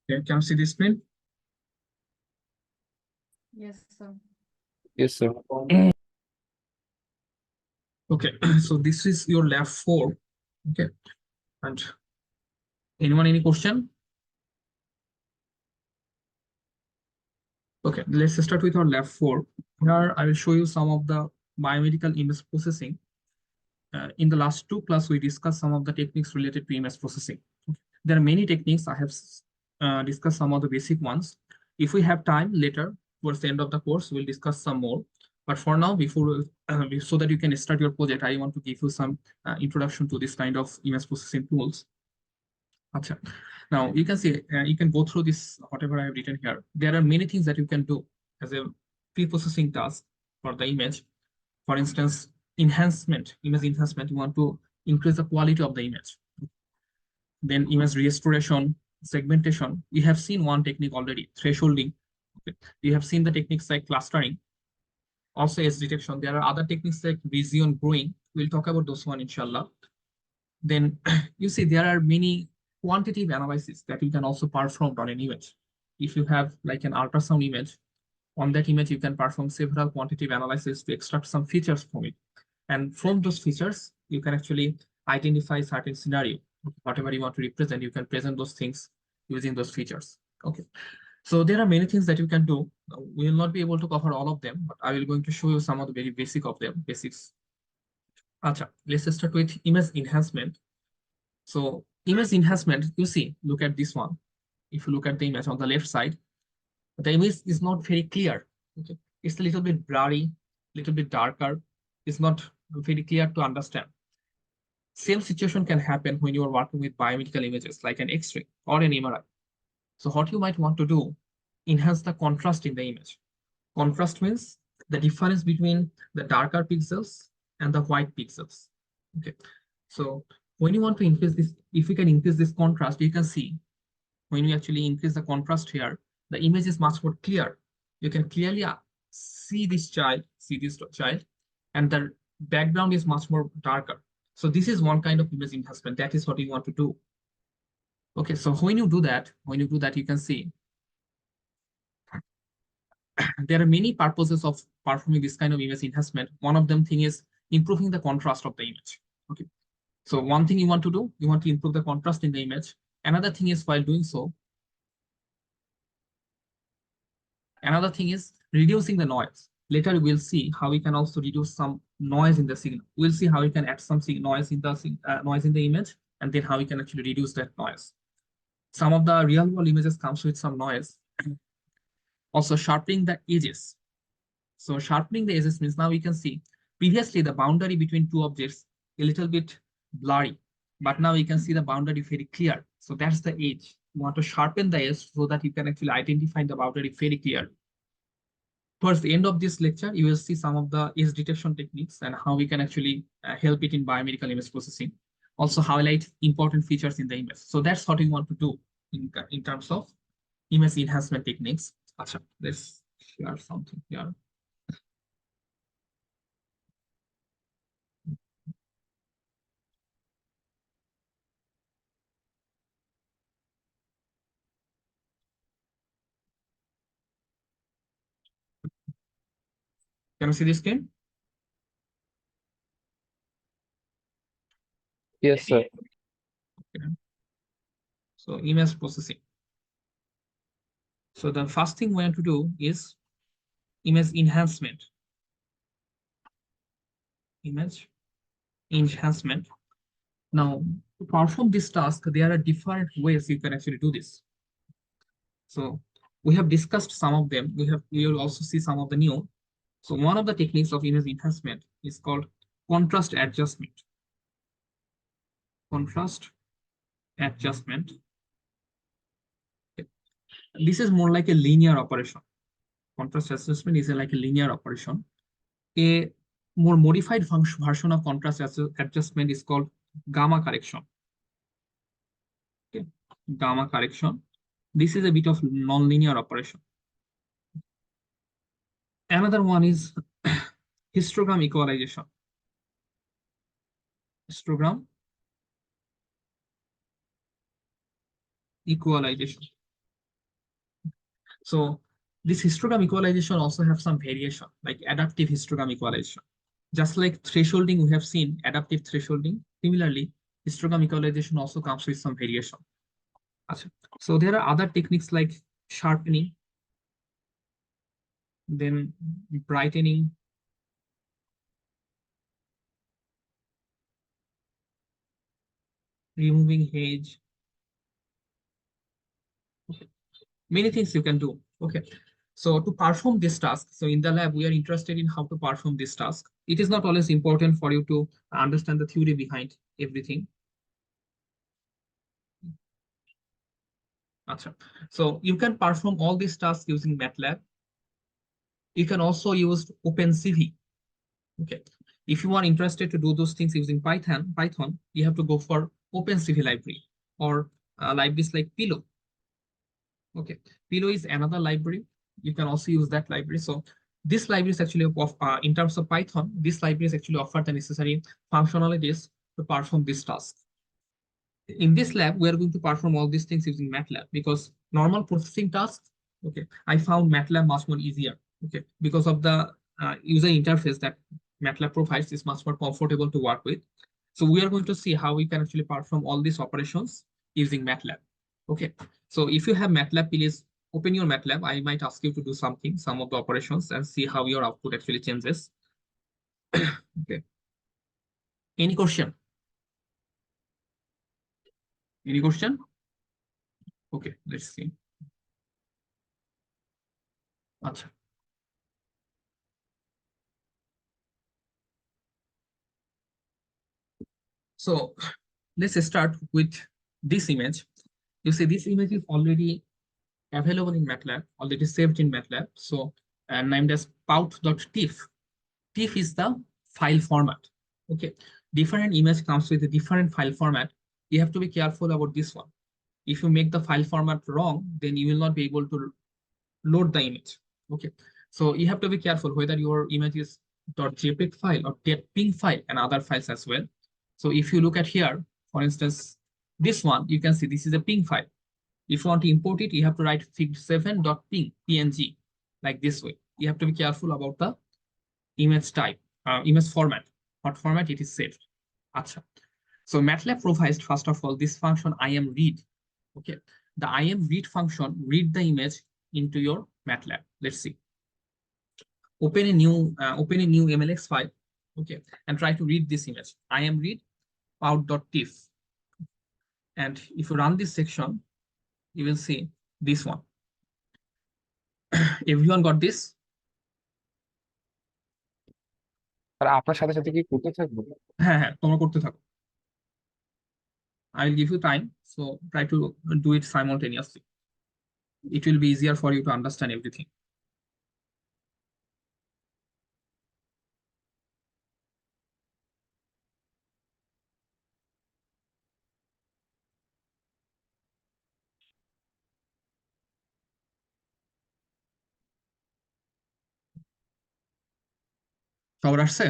Okay, can you see the screen? Yes, sir. Yes, sir. Okay, so this is your lab 4. Okay, and anyone any question? Okay, let's start with our lab 4. Here I will show you some of the biomedical image processing. In the last 2 class, we discussed some of the techniques related to image processing. There are many techniques. I have discussed some of the basic ones. If we have time later, towards the end of the course, we'll discuss some more. But for now, so that you can start your project, I want to give you some introduction to this kind of image processing tools. Acha. Now you can see, you can go through this, whatever I have written here. There are many things that you can do as a pre-processing task for the image. For instance, image enhancement, you want to increase the quality of the image. Then image restoration, segmentation. You have seen one technique already, thresholding. Okay. You have seen the techniques like clustering, also edge detection. There are other techniques like region growing. We'll talk about those one, inshallah. Then you see there are many quantitative analysis that you can also perform on an image. If you have like an ultrasound image, on that image you can perform several quantitative analysis to extract some features from it. And from those features, you can actually identify certain scenario. Whatever you want to represent, you can present those things using those features. Okay. So there are many things that you can do. We will not be able to cover all of them, but I will going to show you some of the very basic of them, basics. Acha, let's start with image enhancement. So image enhancement, you see, look at this one. If you look at the image on the left side, the image is not very clear. Okay. It's a little bit blurry, little bit darker. It's not very clear to understand. Same situation can happen when you are working with biomedical images like an X-ray or an MRI. So what you might want to do, enhance the contrast in the image. Contrast means the difference between the darker pixels and the white pixels. Okay. So when you want to increase this, if we can increase this contrast, you can see when you actually increase the contrast here, the image is much more clear. You can clearly see this child, and the background is much more darker. So this is one kind of image enhancement. That is what you want to do. Okay, so when you do that, you can see there are many purposes of performing this kind of image enhancement. One of them thing is improving the contrast of the image. Okay, so one thing you want to do, you want to improve the contrast in the image. Another thing is while doing so, another thing is reducing the noise. Later we'll see how we can also reduce some noise in the signal. We'll see how we can add some noise in the image, and then how we can actually reduce that noise. Some of the real world images comes with some noise. Also sharpening the edges. So sharpening the edges means now we can see previously the boundary between two objects a little bit blurry, but now you can see the boundary very clear. So that's the edge. You want to sharpen the edge so that you can actually identify the boundary very clearly. Towards the end of this lecture, you will see some of the edge detection techniques and how we can actually help it in biomedical image processing. Also highlight important features in the image. So that's what we want to do in terms of image enhancement techniques. Achha, let's share something here. Can you see this screen? Yes, sir. Okay. So image processing. So the first thing we want to do is image enhancement. Image enhancement. Now, to perform this task, there are different ways you can actually do this. So we have discussed some of them. We will also see some of the new. So one of the techniques of image enhancement is called contrast adjustment. Contrast adjustment. Okay. This is more like a linear operation. Contrast adjustment is like a linear operation. A more modified version of contrast adjustment is called gamma correction. Okay. Gamma correction. This is a bit of non-linear operation. Another one is histogram equalization. Histogram equalization. So this histogram equalization also have some variation, like adaptive histogram equalization. Just like thresholding, we have seen adaptive thresholding. Similarly, histogram equalization also comes with some variation. আচ্ছা, so there are other techniques like sharpening, then brightening, removing haze, many things you can do. Okay. So to perform this task, so in the lab, we are interested in how to perform this task. It is not always important for you to understand the theory behind everything. Achha. So you can perform all these tasks using MATLAB. You can also use OpenCV. Okay. If you are interested to do those things using Python, you have to go for OpenCV library or libraries like Pillow. Okay, Pillow is another library. You can also use that library. So this library is actually in terms of Python, this library is actually offer the necessary functionalities to perform this task. In this lab, we are going to perform all these things using MATLAB because normal processing tasks, okay, I found MATLAB much more easier, okay, because of the user interface that MATLAB provides is much more comfortable to work with. So we are going to see how we can actually perform all these operations using MATLAB. Okay, so if you have MATLAB, please open your MATLAB. I might ask you to do something, some of the operations, and see how your output actually changes. Okay, any question? Any question? Okay, let's see. আচ্ছা, so let's start with this image. You see, this image is already available in MATLAB, already saved in MATLAB. So, named as pout.tiff. TIFF is the file format. Okay. Different image comes with a different file format. You have to be careful about this one. If you make the file format wrong, then you will not be able to load the image. Okay. So you have to be careful whether your image is .jpeg file or .png file and other files as well. So if you look at here, for instance, this one, you can see this is a ping file. If you want to import it, you have to write fig7.png, PNG, like this way. You have to be careful about the image type, image format, what format it is saved. Acha. So MATLAB provides, first of all, this function IMRead. Okay. The IMRead function read the image into your MATLAB. Let's see. Open a new MLX file. Okay. And try to read this image. IMRead out.tiff. And if you run this section, you will see this one. Everyone got this? আর আপনার সাথে সাথে কি করতে থাকবো? হ্যাঁ হ্যাঁ, তোমরা করতে থাকো। I'll give you time, so try to do it simultaneously. It will be easier for you to understand everything. সবার আসছে?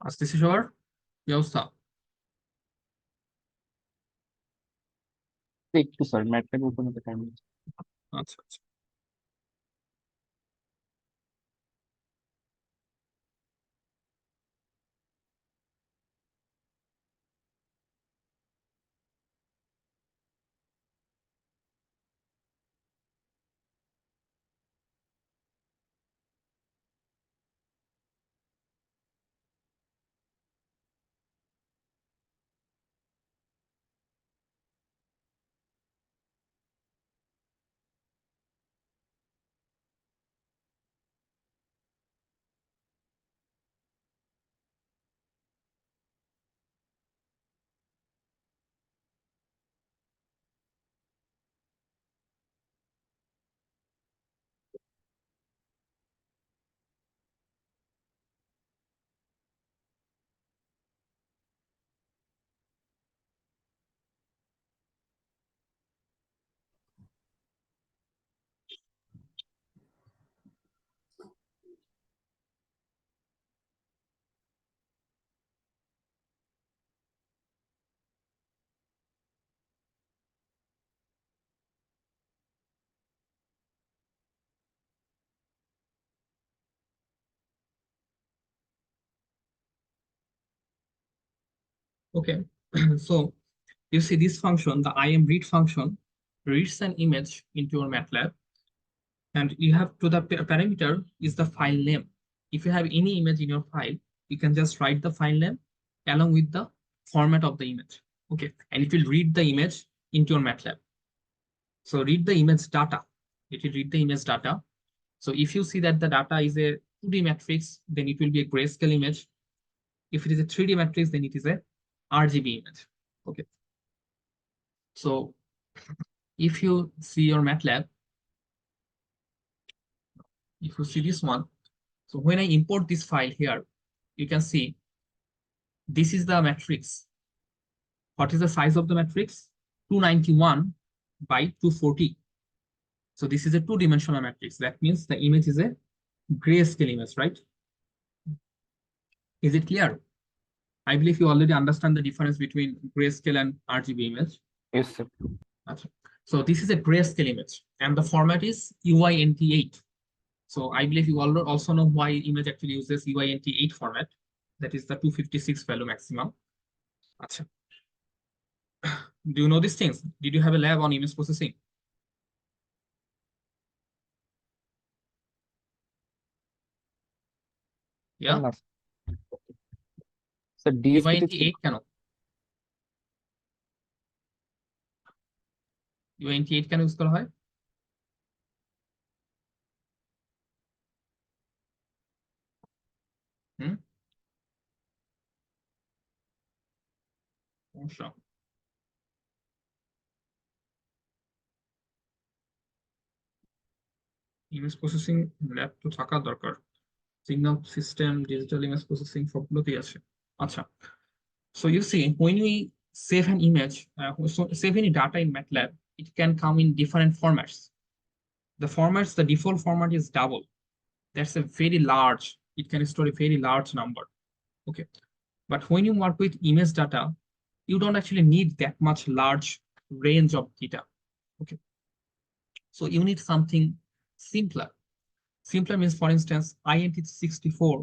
আসতেছে সবার? কি অবস্থা? একটু স্যার ম্যাটল্যাব ওপেন হতে টাইম। আচ্ছা আচ্ছা। Okay. So you see this function, the imRead function, reads an image into your MATLAB, and you have to the parameter is the file name. If you have any image in your file, you can just write the file name along with the format of the image. Okay, and it will read the image into your MATLAB. So read the image data. It will read the image data. So if you see that the data is a 2D matrix, then it will be a grayscale image. If it is a 3D matrix, then it is a RGB image. Okay. So if you see your MATLAB, if you see this one, so when I import this file here, you can see this is the matrix. What is the size of the matrix? 291 by 240. So this is a two-dimensional matrix. That means the image is a grayscale image, right? Is it clear? I believe you already understand the difference between grayscale and RGB image. Yes, sir. So this is a grayscale image, and the format is UINT8. So I believe you also know why image actually uses UINT8 format. That is the 256 value maximum. Achha. Do you know these things? Did you have a lab on image processing? Yeah. না sir DSP তে ছিল। UINT8 কেন? UINT8 কেন use করা হয়? হুম, সমস্যা। Image processing lab তো থাকা দরকার। Signal system, digital image processing সবগুলোতেই আছে। আচ্ছা, so you see when we save an image, so save any data in MATLAB, it can come in different formats. The default format is double. That's a very large, it can store a very large number. Okay, but when you work with image data, you don't actually need that much large range of data. Okay, so you need something simpler. Simpler means, for instance, INT64,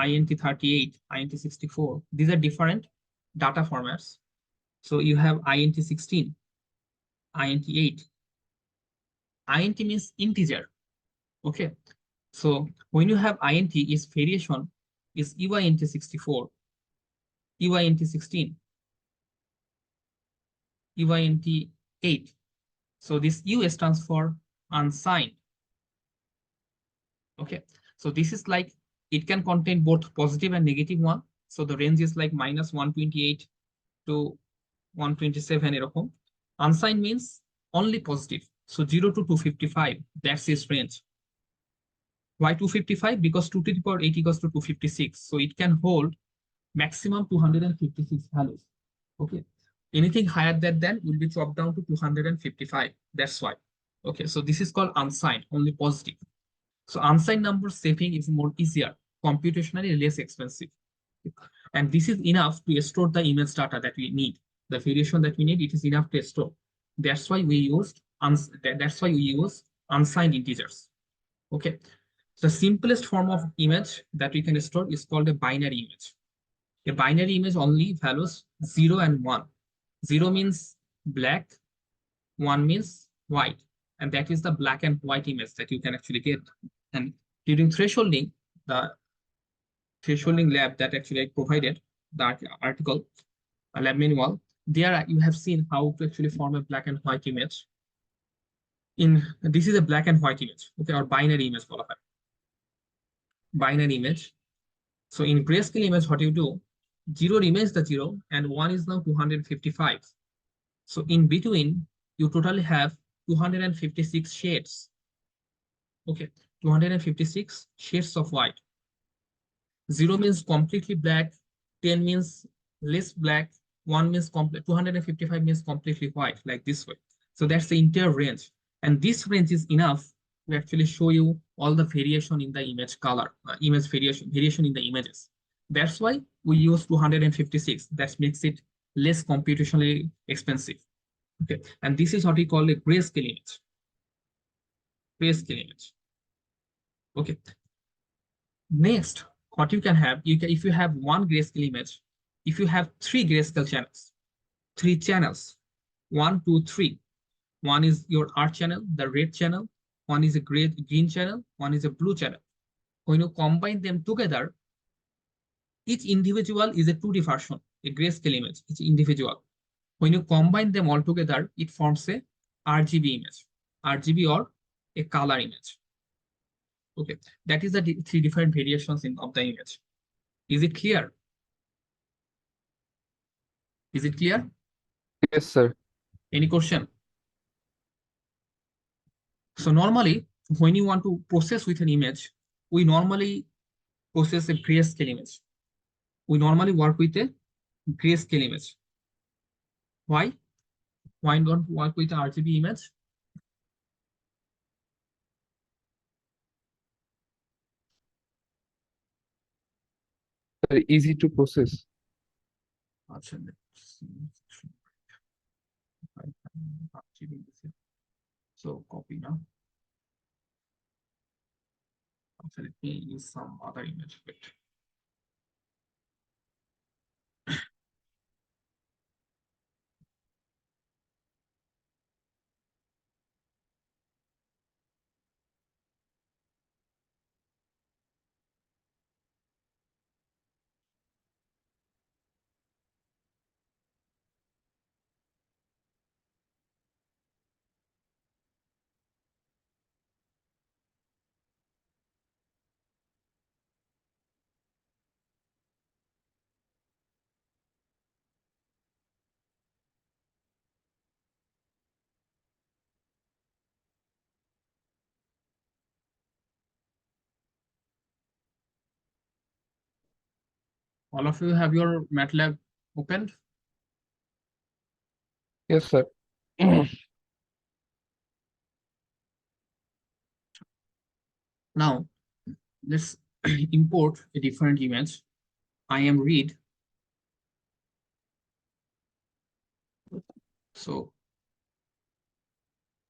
INT38, INT64. These are different data formats. So you have INT16, INT8. INT means integer. Okay. So when you have INT, its variation is UINT64, UINT16, UINT8. So this U stands for unsigned. Okay. So this is like, it can contain both positive and negative one. So the range is like -128 to 127 এরকম। Unsigned means only positive. So 0 to 255, that's its range. Why 255? Because 2 to the power 8 equals to 256. So it can hold maximum 256 values. Okay. Anything higher than that will be chopped down to 255. That's why. Okay. So this is called unsigned, only positive. So unsigned number saving is more easier, computationally less expensive. And this is enough to store the image data that we need. The variation that we need, it is enough to store. That's why we use unsigned integers. Okay. The simplest form of image that we can store is called a binary image. A binary image only values 0 and 1. 0 means black, 1 means white. And that is the black and white image that you can actually get. And during thresholding, the thresholding lab that actually I provided, the article, a lab manual, there you have seen how to actually form a black and white image. This is a black and white image, okay, or binary image, binary image. So in grayscale image, what you do, 0 remains the 0 and 1 is now 255. So in between, you totally have 256 shades. Okay, 256 shades of white. 0 means completely black, 10 means less black, 1 means complete, 255 means completely white, like this way. So that's the entire range. And this range is enough to actually show you all the variation in the image color, image variation in the images. That's why we use 256. That makes it less computationally expensive. Okay, and this is what we call a grayscale image. Grayscale image. Okay. Next, what you can have, if you have one grayscale image, if you have three grayscale channels, three channels, 1, 2, 3. One is your R channel, the red channel. One is a green channel. One is a blue channel. When you combine them together, each individual is a 2D version, a grayscale image, each individual. When you combine them all together, it forms a RGB image, RGB or a color image. Okay, that is the three different variations of the image. Is it clear? Is it clear? Yes, sir. Any question? So normally, when you want to process with an image, we normally process a grayscale image. We normally work with a grayscale image. Why? Why don't work with an RGB image? Very easy to process. So copy now. So let me use some other image. Wait. All of you have your MATLAB opened? Yes, sir. Now, let's import a different image. I am read. So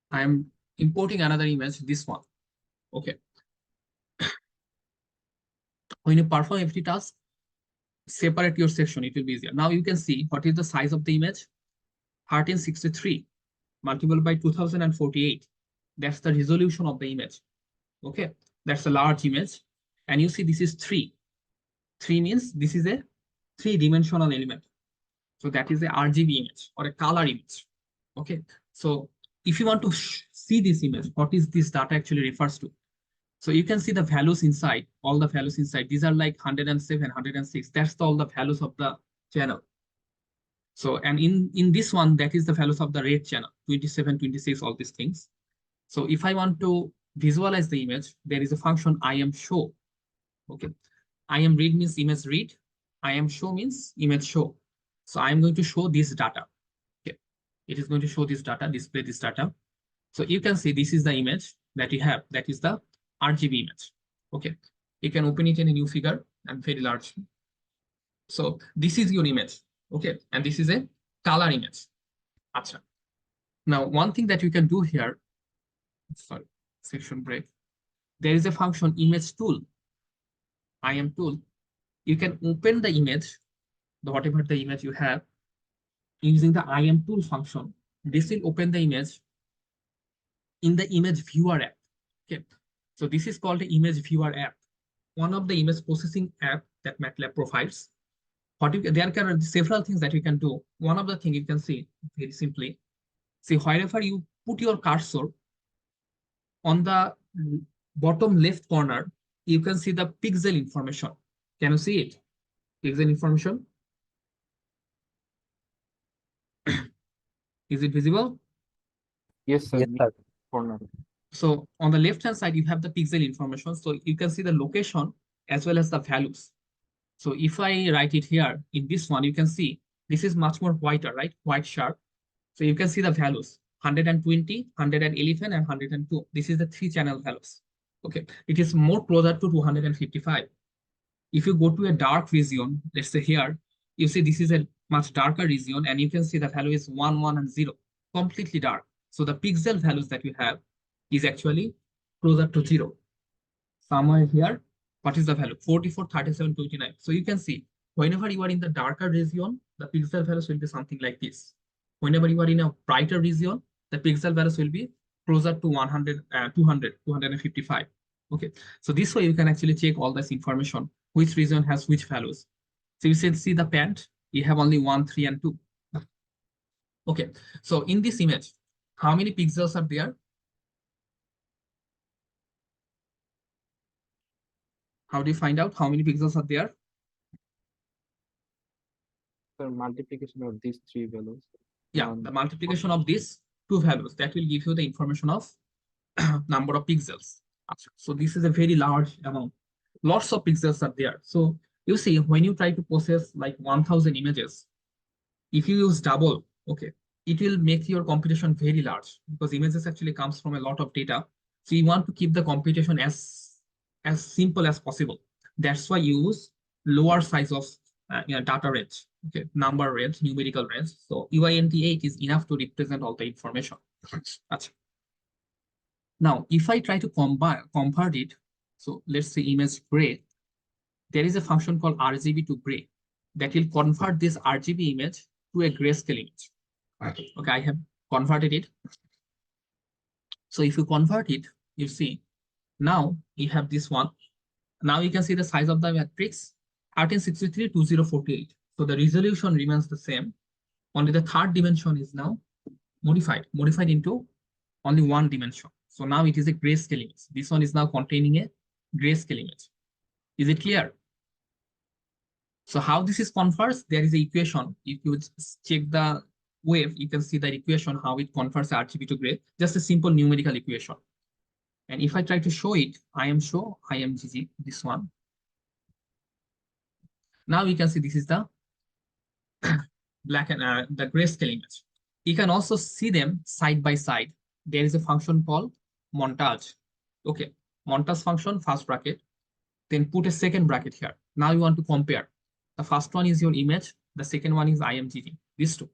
I am importing another image, this one. Okay. When you perform every task, separate your section, it will be easier. Now you can see what is the size of the image. 1363 multiplied by 2048. That's the resolution of the image. Okay. That's a large image. And you see this is 3. 3 means this is a three-dimensional element. So that is a RGB image or a color image. Okay. So if you want to see this image, what is this data actually refers to? So you can see the values inside, all the values inside. These are like 107, 106. That's all the values of the channel. So, and in this one, that is the values of the red channel, 27, 26, all these things. So if I want to visualize the image, there is a function I am show. Okay. I am read means image read. I am show means image show. So I'm going to show this data. Okay. It is going to show this data, display this data. So you can see this is the image that you have. That is the RGB image. Okay. You can open it in a new figure and very large. So this is your image. Okay. And this is a color image. Achha. Now, one thing that you can do here, sorry, section break. There is a function image tool. IM tool. You can open the image, whatever the image you have, using the IM tool function. This will open the image in the image viewer app. Okay. So this is called the image viewer app, one of the image processing app that MATLAB provides. There are several things that you can do. One of the things you can see very simply, see wherever you put your cursor on the bottom left corner, you can see the pixel information. Can you see it? Pixel information. Is it visible? Yes, sir. Yes, sir. Corner. So on the left hand side, you have the pixel information. So you can see the location as well as the values. So if I write it here in this one, you can see this is much more whiter, right? White sharp. So you can see the values 120, 111, and 102. This is the three channel values. Okay. It is more closer to 255. If you go to a dark region, let's say here, you see this is a much darker region, and you can see the value is 1, 1, and 0, completely dark. So the pixel values that you have is actually closer to 0. Somewhere here, what is the value? 44, 37, 29. So you can see Whenever you are in the darker region, the pixel values will be something like this. Whenever you are in a brighter region, the pixel values will be closer to 100, 200, 255. Okay, so this way you can actually check all this information, which region has which values. So you should see the pant, you have only 1, 3, and 2. Okay, so in this image, how many pixels are there? How do you find out how many pixels are there? Sir, multiplication of these three values. Yeah, the multiplication of these two values, that will give you the information of number of pixels. So this is a very large amount. Lots of pixels are there. So you see, when you try to process like 1,000 images, if you use double, okay, it will make your computation very large because images actually comes from a lot of data. So you want to keep the computation as simple as possible. That's why you use lower size of data range, okay, number range, numerical range. So UINT8 is enough to represent all the information. Now, if I try to convert it, so let's say image gray, there is a function called RGB to gray that will convert this RGB image to a grayscale image. Okay, I have converted it. So if you convert it, you see, now you have this one. Now you can see the size of the matrix, 1363 2048. So the resolution remains the same. Only the third dimension is now modified into only one dimension. So now it is a grayscale image. This one is now containing a grayscale image. Is it clear? So how this is converts, there is an equation. If you check the wave, you can see the equation, how it converts RGB to gray, just a simple numerical equation. And if I try to show it, IMGG, this one. Now you can see this is the black and the grayscale image. You can also see them side by side. There is a function called montage. Okay, montage function, first bracket, then put a second bracket here. Now you want to compare. The first one is your image, the second one is IMGT, these two.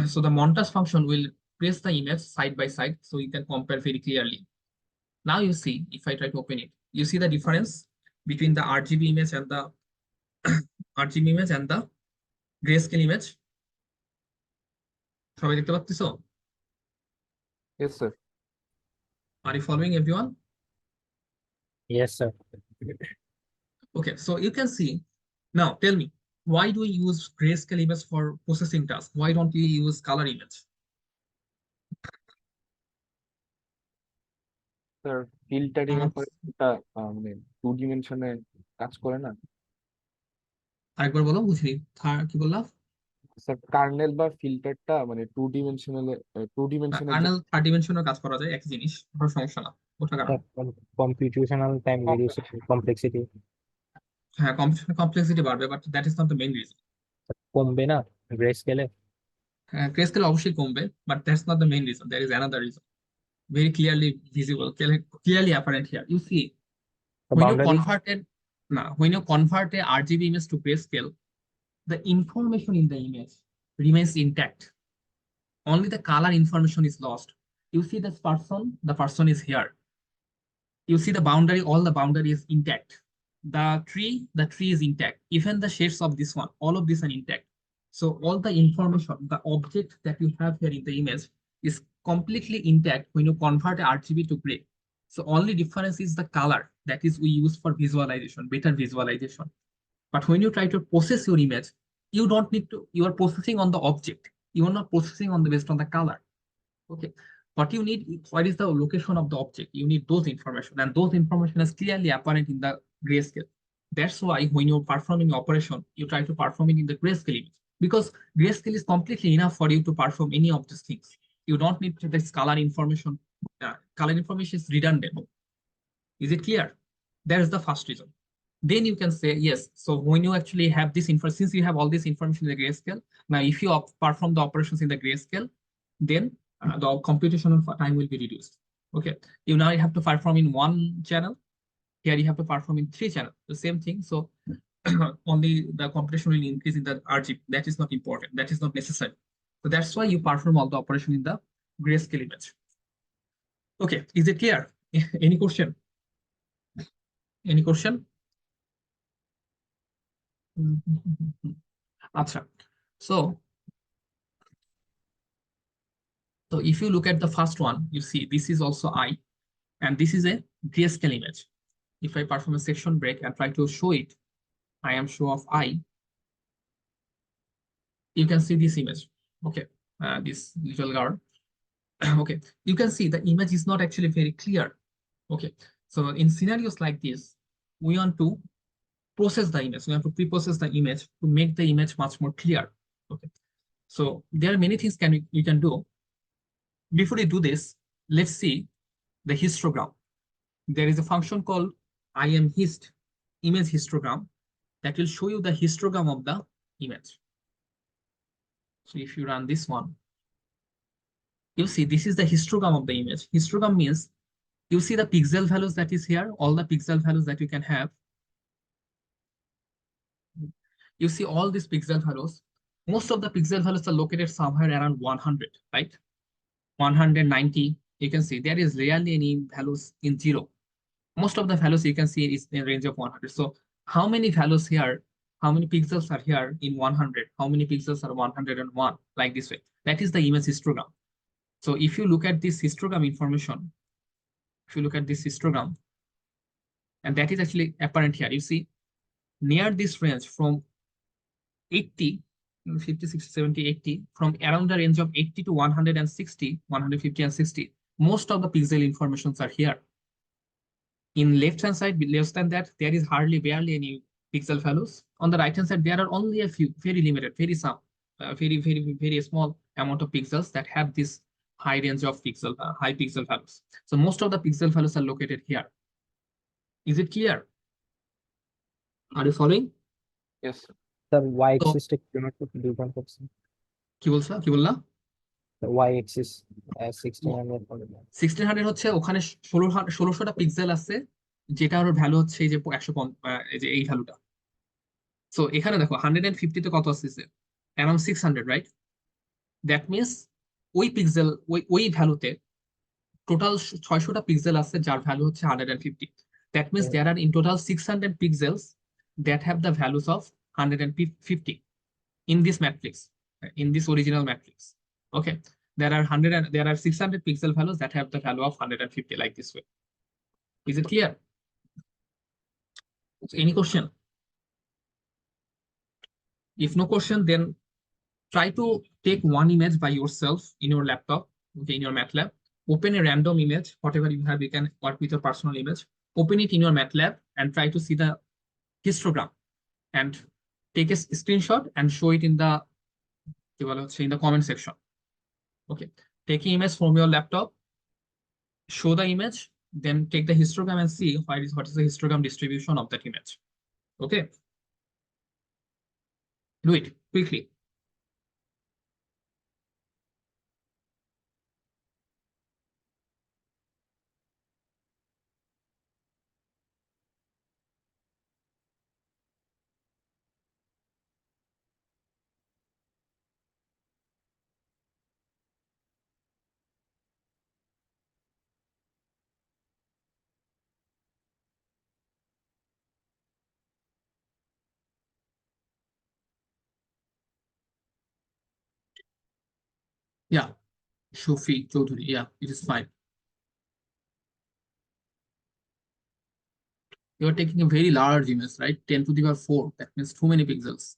So the montage function will place the image side by side so you can compare very clearly. Now you see, if I try to open it, you see the difference between the RGB image and the RGB image and the grayscale image. সবাই দেখতে পাচ্ছো? Yes, sir. Are you following everyone? Yes, sir. Okay, so you can see. Now tell me, why do we use grayscale image for processing tasks? Why don't we use color image? Sir filtering অপারেশনটা মানে two ডিমেনশনে কাজ করে না। আরেকবার বলো, বুঝিনি। কি বললা? স্যার কার্নেল বা ফিল্টারটা মানে টু ডিমেনশনের কার্নেল থার্ড ডিমেনশনের কাজ করা যায়, একই জিনিস, কোনো সমস্যা না। ওটা কারণ Computational time reduce complexity হ্যাঁ, কমপ্লেক্সিটি বাড়বে, but that is not the main reason. কমবে না গ্রে স্কেলে? গ্রেস্কেল অবশ্যই কমবে, but that's not the main reason. There is another reason, very clearly visible, clearly apparent here. You see, when you Boundary converted, now when you convert a RGB image to grayscale, the information in the image remains intact. Only the color information is lost. You see this person, the person is here. You see the boundary, all the boundary is intact. The tree is intact. Even the shades of this one, all of these are intact. So all the information, the object that you have here in the image is completely intact when you convert RGB to gray. So only difference is the color that is we use for visualization, better visualization. But when you try to process your image, you don't need to, you are processing on the object. You are not processing on the based on the color. Okay. What you need, what is the location of the object? You need those information, and those information is clearly apparent in the grayscale. That's why when you're performing operation, you try to perform it in the grayscale image, because grayscale is completely enough for you to perform any of these things. You don't need this color information. Color information is redundant. Is it clear? That is the first reason. Then you can say yes. So when you actually have this info, since you have all this information in the grayscale, now if you perform the operations in the grayscale, then the computational time will be reduced. Okay, you now have to perform in one channel. Here you have to perform in 3 channels. The same thing. So only the computation will increase in the RGB. That is not important. That is not necessary. So that's why you perform all the operation in the grayscale image. Okay, is it clear? Any question? Any question? আচ্ছা, so if you look at the first one, you see this is also eye, and this is a grayscale image. If I perform a section break and try to show it, I am show of eye, you can see this image. Okay, this little girl. Okay, you can see the image is not actually very clear. Okay, so in scenarios like this, we want to process the image. We have to pre-process the image to make the image much more clear. Okay, so there are many things you can do. Before you do this, let's see the histogram. There is a function called imhist, image histogram, that will show you the histogram of the image. So if you run this one, you see this is the histogram of the image. Histogram means you see the pixel values that is here, all the pixel values that you can have. You see all these pixel values. Most of the pixel values are located somewhere around 100, right? 190, you can see there is rarely any values in zero. Most of the values you can see is in range of 100. So how many values here, how many pixels are here in 100, how many pixels are 101, like this way. That is the image histogram. So if you look at this histogram information, if you look at this histogram, and that is actually apparent here, you see near this range from 80, 50, 60, 70, 80, from around the range of 80 to 160, 150 and 60, most of the pixel informations are here. In left hand side, less than that, there is hardly barely any pixel values. On the right hand side, there are only a few, very limited, very some, very small amount of pixels that have this high range of high pixel values. So most of the pixel values are located here. Is it clear? Are you following? Yes, sir. The y So axis টা কিভাবে define করছেন? কি বললা? The y axis 1600 করে দাও। 1600 হচ্ছে ওখানে 1600টা pixel আছে, যেটা ওর ভ্যালু হচ্ছে এই যে 100, এই যে এই ভ্যালুটা। সো এখানে দেখো 150 তে কত আসছে, অ্যারাউন্ড 600, রাইট? দ্যাট মিনস ওই পিক্সেল ওই ভ্যালুতে টোটাল 600টা পিক্সেল আছে, যার ভ্যালু হচ্ছে 150। That means hmm, there are in total 600 pixels that have the values of 150 in this matrix, in this original matrix. Okay, there are 600 pixel values that have the value of 150, like this way. Is it clear? So any question? If no question, then try to take one image by yourself in your laptop, okay, in your MATLAB. Open a random image, whatever you have, you can work with your personal image. Open it in your MATLAB and try to see the histogram and take a screenshot and show it in the comment section. Okay, take an image from your laptop, show the image, then take the histogram and see what is the histogram distribution of that image. Okay, do it quickly. Yeah, Shufi Chaudhary. Yeah, it is fine. You are taking a very large image, right? 10 to the power 4. That means too many pixels.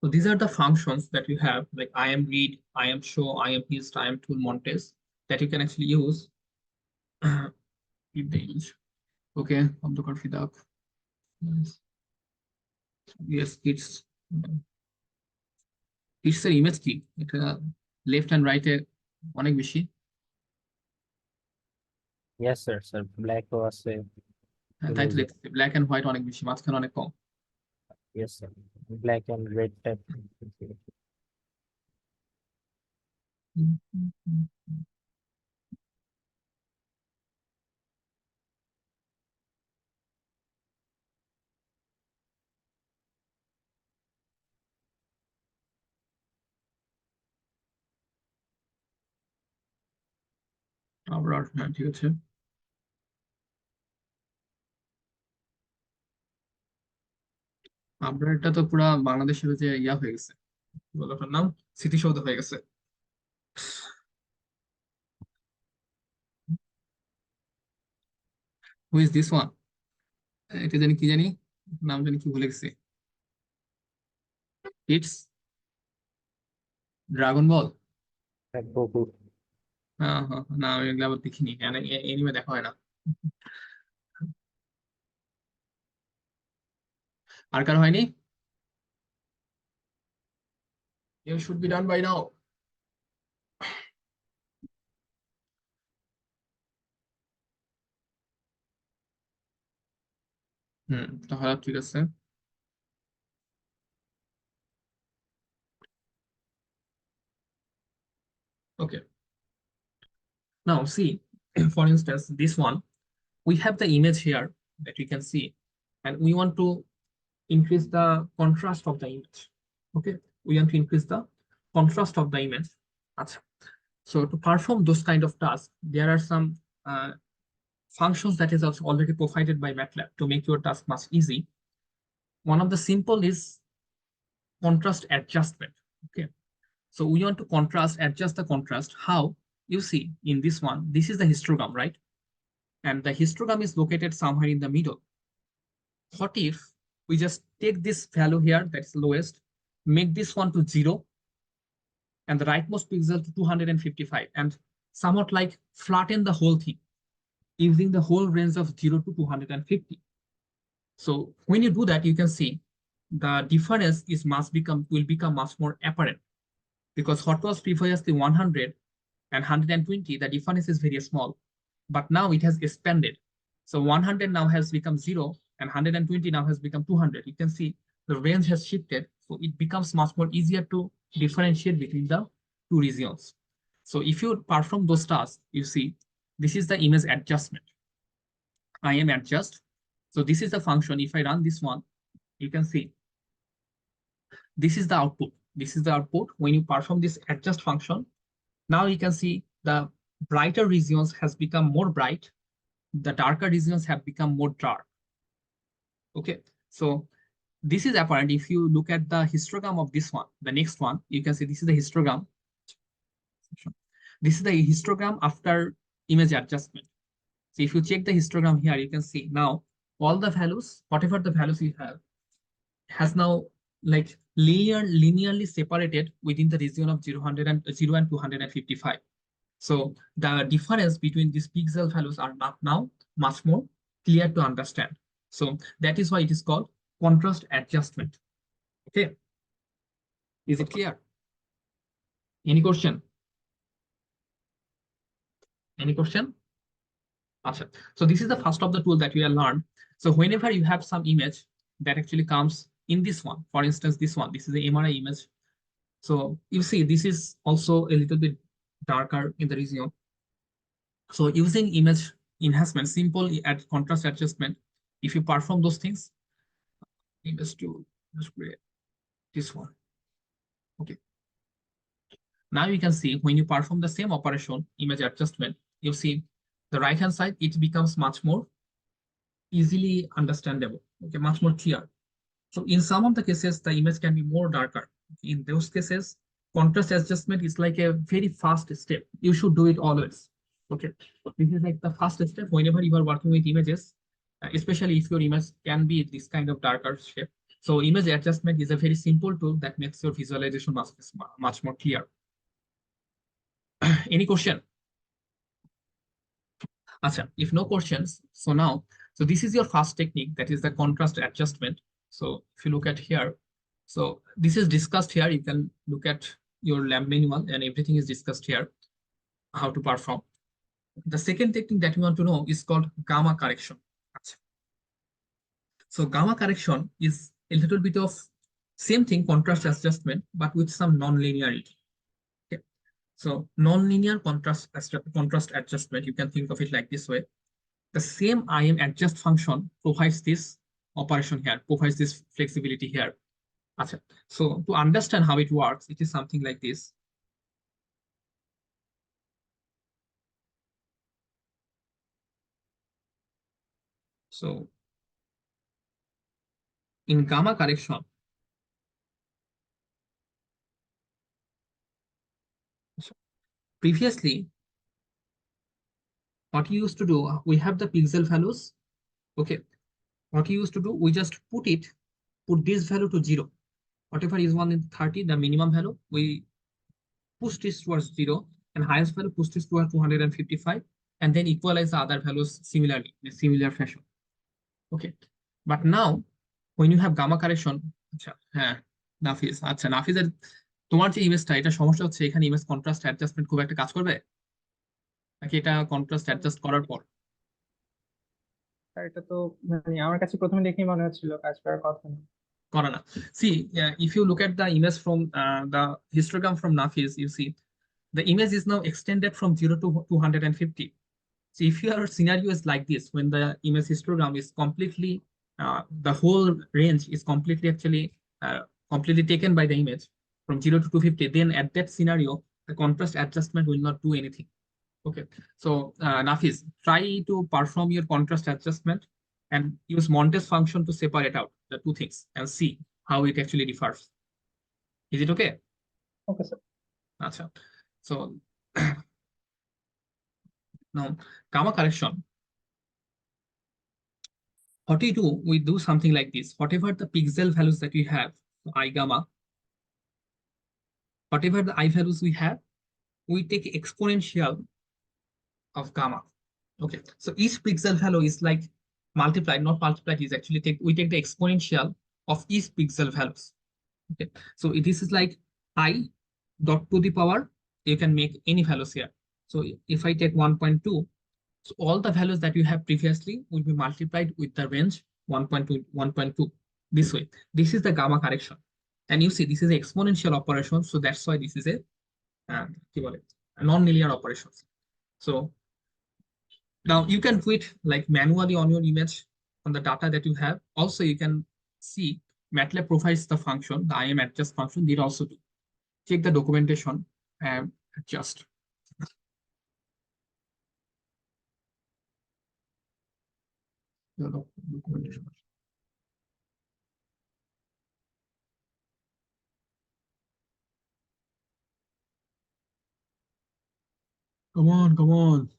So these are the functions that you have, like I am read, I am show, I am hist, I am tool montes, that you can actually use in the image. Okay, অন্ধকার ফিদাক। Yes, it's এর image কি এটা left and রাইটে অনেক বেশি। Yes, sir. Sir, black was a তাই তো image. দেখতেছি ব্ল্যাক এন্ড হোয়াইট অনেক বেশি, মাঝখানে অনেক কম। Yes, sir. Black and red type. আবার হ্যাঁ ঠিক আছে। আপনার এটা তো পুরা বাংলাদেশের যে ইয়া হয়ে গেছে, কি বলে ওটার নাম, স্মৃতিসৌধ হয়ে গেছে। Who is this one? এটা জানি কি জানি, নাম জানি কি ভুলে গেছি। It's dragon ball. Goku. হ্যাঁ হ্যাঁ হ্যাঁ, না আমি এগুলো আবার দেখিনি, এনিমে দেখা হয় না। আর কার হয়নি? You should be done by now. তাহলে ঠিক আছে। Okay, now see, for instance, this one, we have the image here that you can see, and we want to increase the contrast of the image. Okay, we want to increase the contrast of the image. আচ্ছা, so to perform those kind of tasks, there are some functions that is also already provided by MATLAB to make your task much easy. One of the simple is contrast adjustment. Okay, so we want to adjust the contrast. How? You see in this one, this is the histogram, right? And the histogram is located somewhere in the middle. What if we just take this value here, that's lowest, make this one to 0, and the rightmost pixel to 255, and somewhat like flatten the whole thing using the whole range of 0 to 250. So when you do that, you can see the difference will become much more apparent, because what was previously 100 and 120, the difference is very small, but now it has expanded. So 100 now has become 0 and 120 now has become 200. You can see the range has shifted, so it becomes much more easier to differentiate between the two regions. So if you perform those tasks, you see this is the image adjustment. I am adjust. So this is the function. If I run this one, you can see this is the output. This is the output when you perform this adjust function. Now you can see the brighter regions has become more bright, the darker regions have become more dark. Okay, so this is apparent if you look at the histogram of this one. The next one, you can see this is the histogram. This is the histogram after image adjustment. So if you check the histogram here, you can see now all the values, whatever the values you have, has now like linearly separated within the region of 0 and 255. So the difference between these pixel values are not now much more clear to understand. So that is why it is called contrast adjustment. Okay. Is it clear? Any question? Any question? Awesome. So this is the first of the tool that we have learned. So whenever you have some image that actually comes in this one, for instance, this one, this is the MRI image. So you see, this is also a little bit darker in the region. So using image enhancement, simple at contrast adjustment, if you perform those things, image to create this one. Okay. Now you can see when you perform the same operation, image adjustment, you see the right hand side, it becomes much more easily understandable, okay, much more clear. So in some of the cases, the image can be more darker. In those cases, contrast adjustment is like a very fast step. You should do it always. Okay, this is like the first step whenever you are working with images, especially if your image can be this kind of darker shape. So image adjustment is a very simple tool that makes your visualization much more clear. Any question? Acha, if no questions, so this is your first technique, that is the contrast adjustment. So if you look at here, so this is discussed here. You can look at your lab manual and everything is discussed here, how to perform. The second technique that you want to know is called gamma correction. Acha. So gamma correction is a little bit of same thing, contrast adjustment, but with some non-linearity. Okay. So non-linear contrast adjustment, you can think of it like this way. The same IM adjust function provides this operation here, provides this flexibility here. Achha. So to understand how it works, it is something like this. So in gamma correction, previously, what you used to do, we have the pixel values. Okay. What you used to do, we just put this value to 0. Whatever is 1 in 30, the minimum value, we push this towards 0, and highest value push this towards 255, and then equalize the other values similarly, in a similar fashion. Okay. But now, when you have gamma correction, আচ্ছা হ্যাঁ নাফিজের তোমার যে ইমেজটা, এটা সমস্যা হচ্ছে এখানে image contrast adjustment খুব একটা কাজ করবে নাকি এটা কন্ট্রাস্ট অ্যাডজাস্ট করার পর? এটা তো মানে আমার কাছে প্রথমে দেখেই মনে হচ্ছিল কাজ করার কথা না। করে না। See, if you look at the image from the histogram from Nafiz, you see the image is now extended from 0 to 250. So if your scenario is like this, when the image histogram is completely, the whole range is completely actually completely taken by the image from 0 to 250, then at that scenario, the contrast adjustment will not do anything. Okay. So Nafiz, try to perform your contrast adjustment and use Montes function to separate out the two things and see how it actually differs. Is it okay? Okay sir. Acha. So now gamma correction. What we do, we do something like this. Whatever the pixel values that we have, so I gamma, whatever the I values we have, we take exponential of gamma. Okay, so each pixel value is like multiplied, not multiplied, is actually we take the exponential of each pixel values. Okay, so this is like I dot to the power, you can make any values here. So if I take 1.2, so all the values that you have previously will be multiplied with the range 1.2, 1.2, this way. This is the gamma correction. And you see, this is an exponential operation. So that's why this is a non-linear operation. So now you can do it like manually on your image, on the data that you have. Also, you can see MATLAB provides the function, the IM adjust function, they also do. Check the documentation and adjust. Documentation. Come on, come on.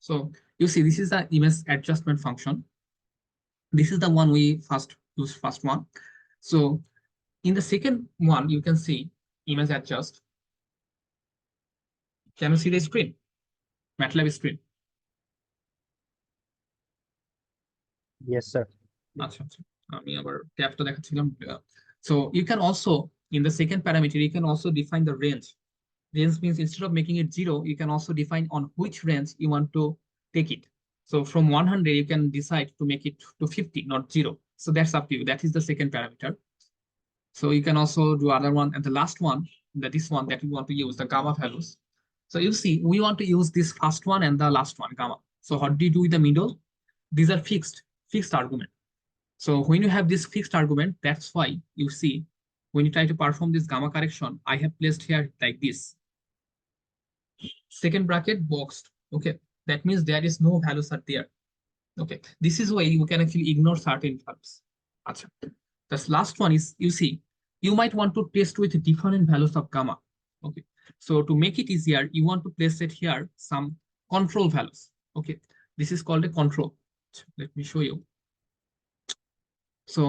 So you see, this is the image adjustment function. This is the one we first use, first one. So in the second one, you can see image adjust. Can you see the screen? MATLAB screen. Yes, sir. আচ্ছা আচ্ছা আমি আবার ট্যাবটা দেখাচ্ছিলাম so you can also in the second parameter you can also define the range. Range means instead of making it 0, you can also define on which range you want to take it. So from 100 you can decide to make it to 50, not 0. So that's up to you. That is the second parameter. So you can also do other one, and the last one, this one that we want to use, the gamma values. So you see, we want to use this first one and the last one, gamma. So what do you do with the middle? These are fixed argument. So when you have this fixed argument, that's why you see, when you try to perform this gamma correction, I have placed here like this. Second bracket boxed. Okay. That means there is no values are there. Okay. This is why you can actually ignore certain values. আচ্ছা, the last one is, you see, you might want to test with different values of gamma. Okay, so to make it easier, you want to place it here some control values. Okay, this is called a control. Let me show you. So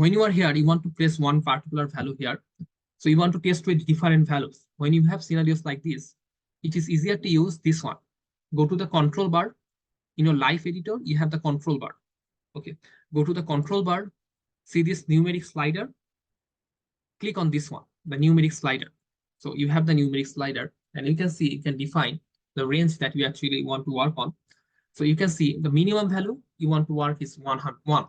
when you are here, you want to place one particular value here. So you want to test with different values. When you have scenarios like this, it is easier to use this one. Go to the control bar. In your live editor, you have the control bar. Okay, go to the control bar, see this numeric slider, click on this one, the numeric slider. So you have the numeric slider, and you can see, you can define the range that you actually want to work on. So you can see the minimum value you want to work is 101.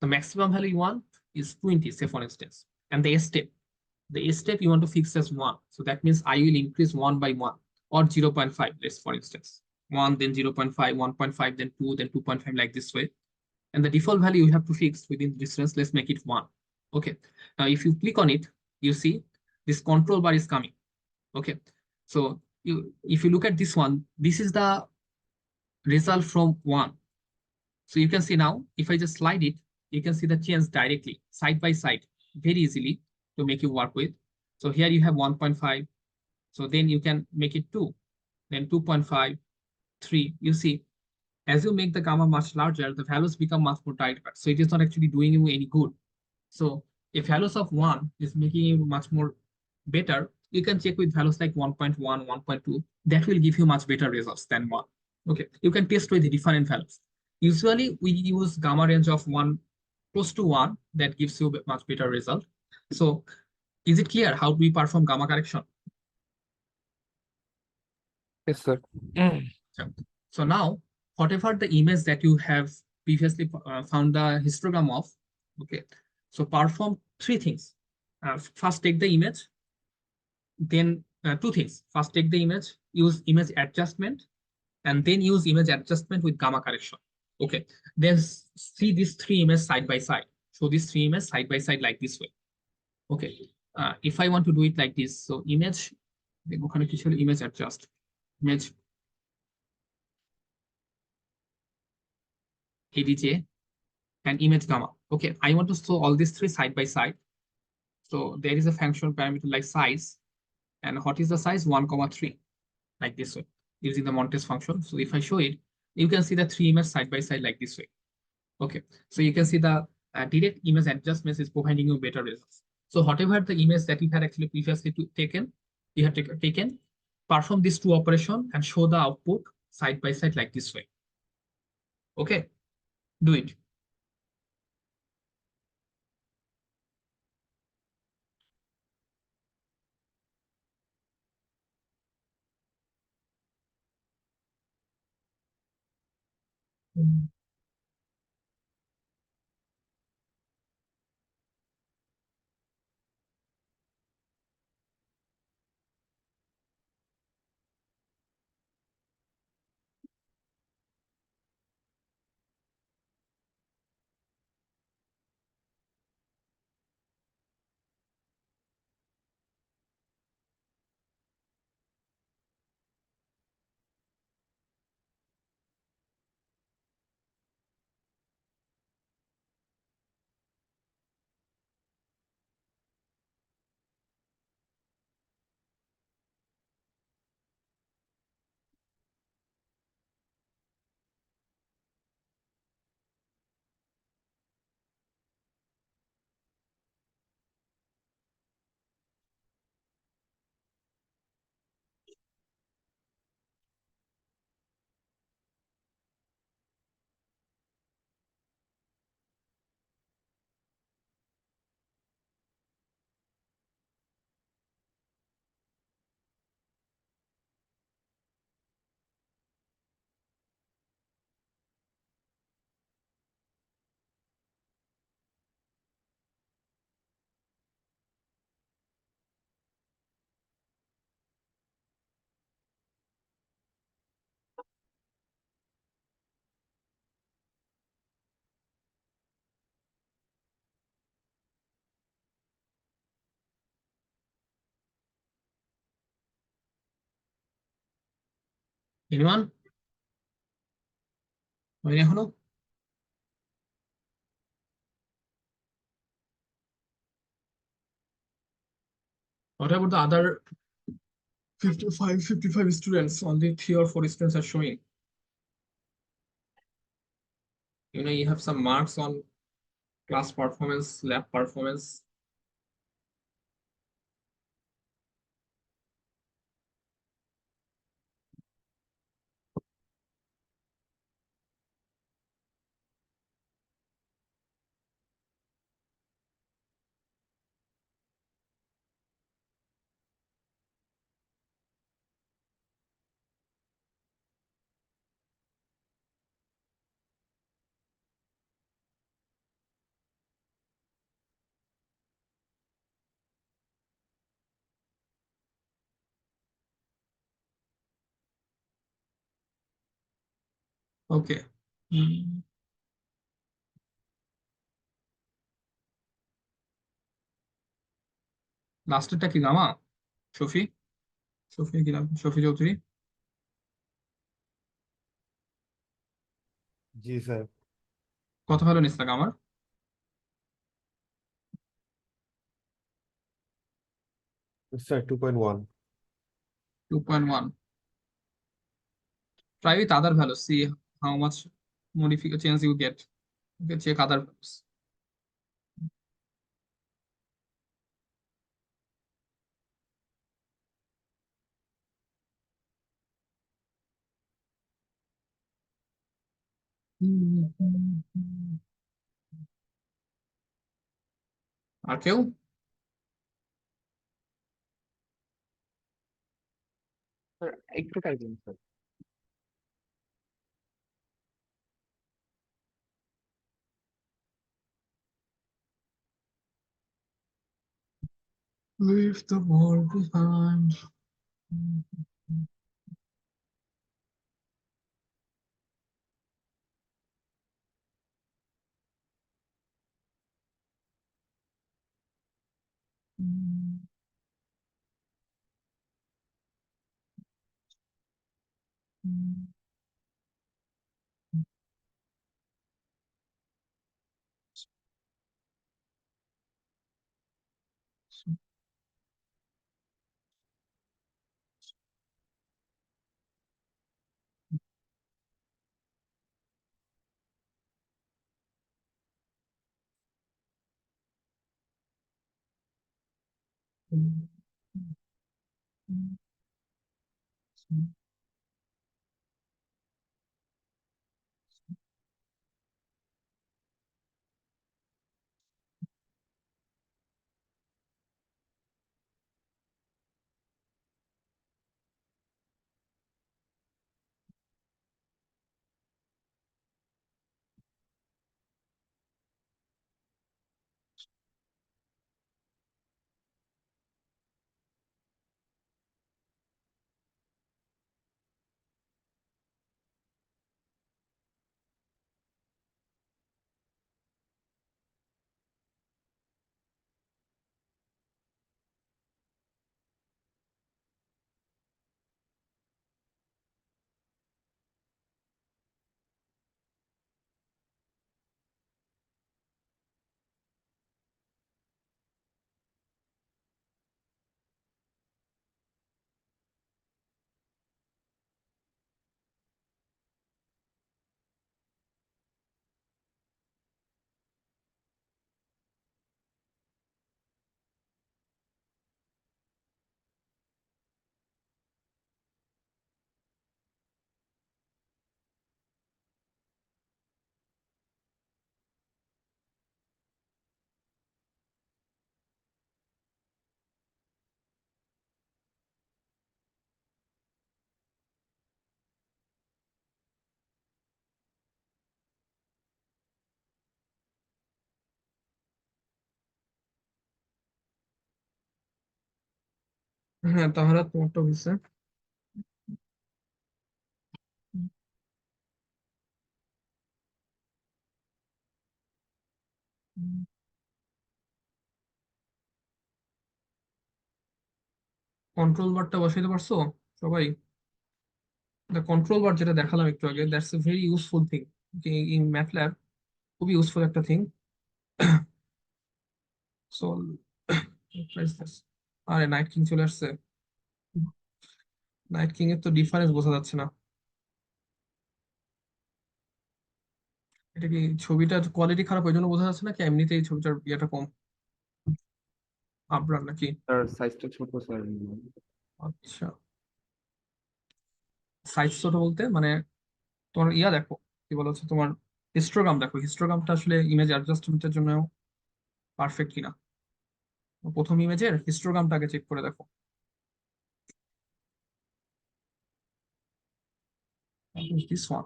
The maximum value you want is 20, say for instance. And the step you want to fix as 1. So that means I will increase 1 by 1 or 0.5, let's for instance. 1, then 0.5, 1.5, then 2, then 2.5, like this way. And the default value you have to fix within this range, let's make it 1. Okay. Now, if you click on it, you see this control bar is coming. Okay. So if you look at this one, this is the result from 1. So you can see now, if I just slide it, you can see the change directly, side by side, very easily to make you work with. So here you have 1.5. So then you can make it 2, then 2.5, 3. You see, as you make the gamma much larger, the values become much more tighter. So it is not actually doing you any good. So if values of 1 is making you much more better, you can check with values like 1.1, 1.2. That will give you much better results than 1. Okay, you can test with the different values. Usually we use gamma range of 1 close to 1, that gives you much better result. So is it clear how do we perform gamma correction? Yes, sir. So now, whatever the image that you have previously found the histogram of, okay, so perform 3 things. First, take the image, then 2 things. First, take the image, use image adjustment, and then use image adjustment with gamma correction. Okay, then see these 3 images side by side. So these 3 images side by side like this way. Okay, if I want to do it like this, so image, image adjust, image ADJ, and image gamma. Okay, I want to show all these 3 side by side. So there is a function parameter like size. And what is the size? 1,3, like this way, using the Montes function. So if I show it, you can see the 3 images side by side like this way. Okay, so you can see the direct image adjustments is providing you better results. So whatever the image that you had actually previously taken, you have taken, perform these 2 operations and show the output side by side like this way. Okay, do it. Anyone? হয়নি এখনো? What about the other 55 students? Only 3 or 4 students are showing. You have some marks on class performance, lab performance. Okay. লাস্টেরটা কি gamma? Shafi Shafi কি নাম? শফি চৌধুরী। জি sir. কত ভালো নিস না গামার? Sir 2.1। 2.1. Try with other values. See how much modification change you get. Okay, check other values. আর কেউ? Sir একটু type দিন sir. Leave the world behind. হ্যাঁ, তাহলে তোমারটা হয়েছে। কন্ট্রোল বারটা বসাইতে পারছো সবাই? কন্ট্রোল বার যেটা দেখালাম একটু আগে, that's a very useful thing in MATLAB. খুবই ইউজফুল একটা থিং। সো আরে নাইট কিং চলে আসছে। নাইট কিং এর তো ডিফারেন্স বোঝা যাচ্ছে না। এটা কি ছবিটার কোয়ালিটি খারাপ ওই জন্য বোঝা যাচ্ছে না, কি এমনিতেই ছবিটার ইয়েটা কম আপরান নাকি? স্যার সাইজটা ছোট স্যার। আচ্ছা, সাইজ ছোট বলতে মানে তোমার ইয়া দেখো, কি বলা হচ্ছে তোমার হিস্টোগ্রাম দেখো, হিস্টোগ্রামটা আসলে ইমেজ অ্যাডজাস্টমেন্টের জন্য পারফেক্ট কিনা। প্রথম ইমেজের হিস্টোগ্রামটা আগে চেক করে দেখো। This one,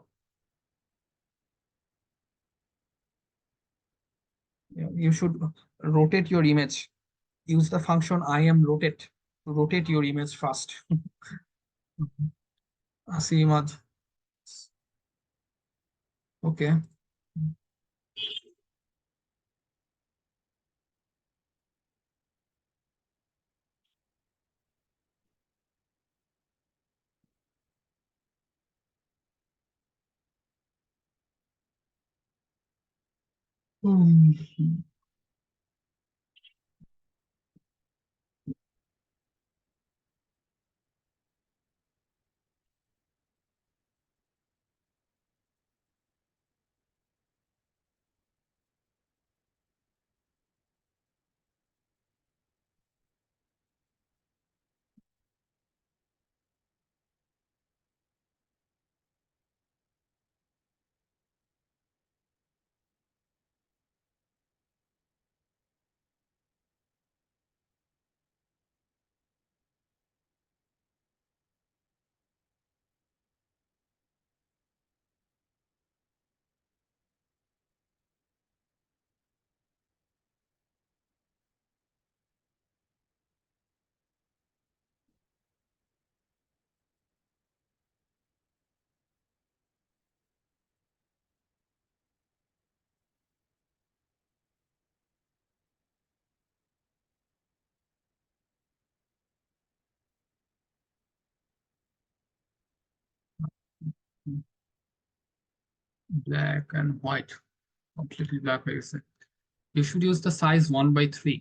you should rotate your image. Use the function I am rotate to rotate your image fast. See image. Okay. Black and white, completely black হয়ে গেছে। You should use the size 1/3.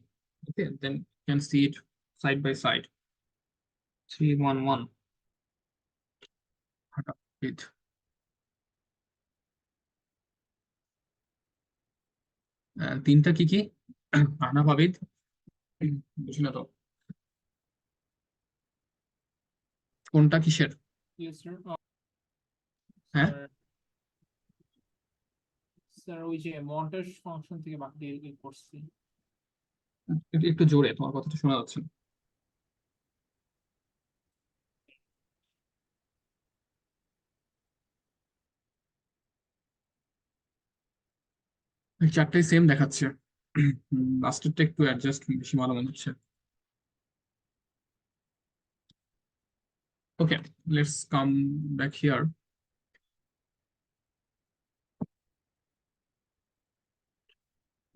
Okay, then you can see it side by side. 311. It. তিনটা কি কি? আনাভাবিদ, বুঝি না তো কোনটা কিসের। হ্যাঁ, স্যার ওই যে মন্টাজ ফাংশন থেকে বাকি করছি। একটু জোরে, তোমার কথাটা শোনা যাচ্ছে না। এই চারটাই সেম দেখাচ্ছে, লাস্টেরটা একটু অ্যাডজাস্ট বেশি ভালো মনে হচ্ছে। Okay, let's come back here.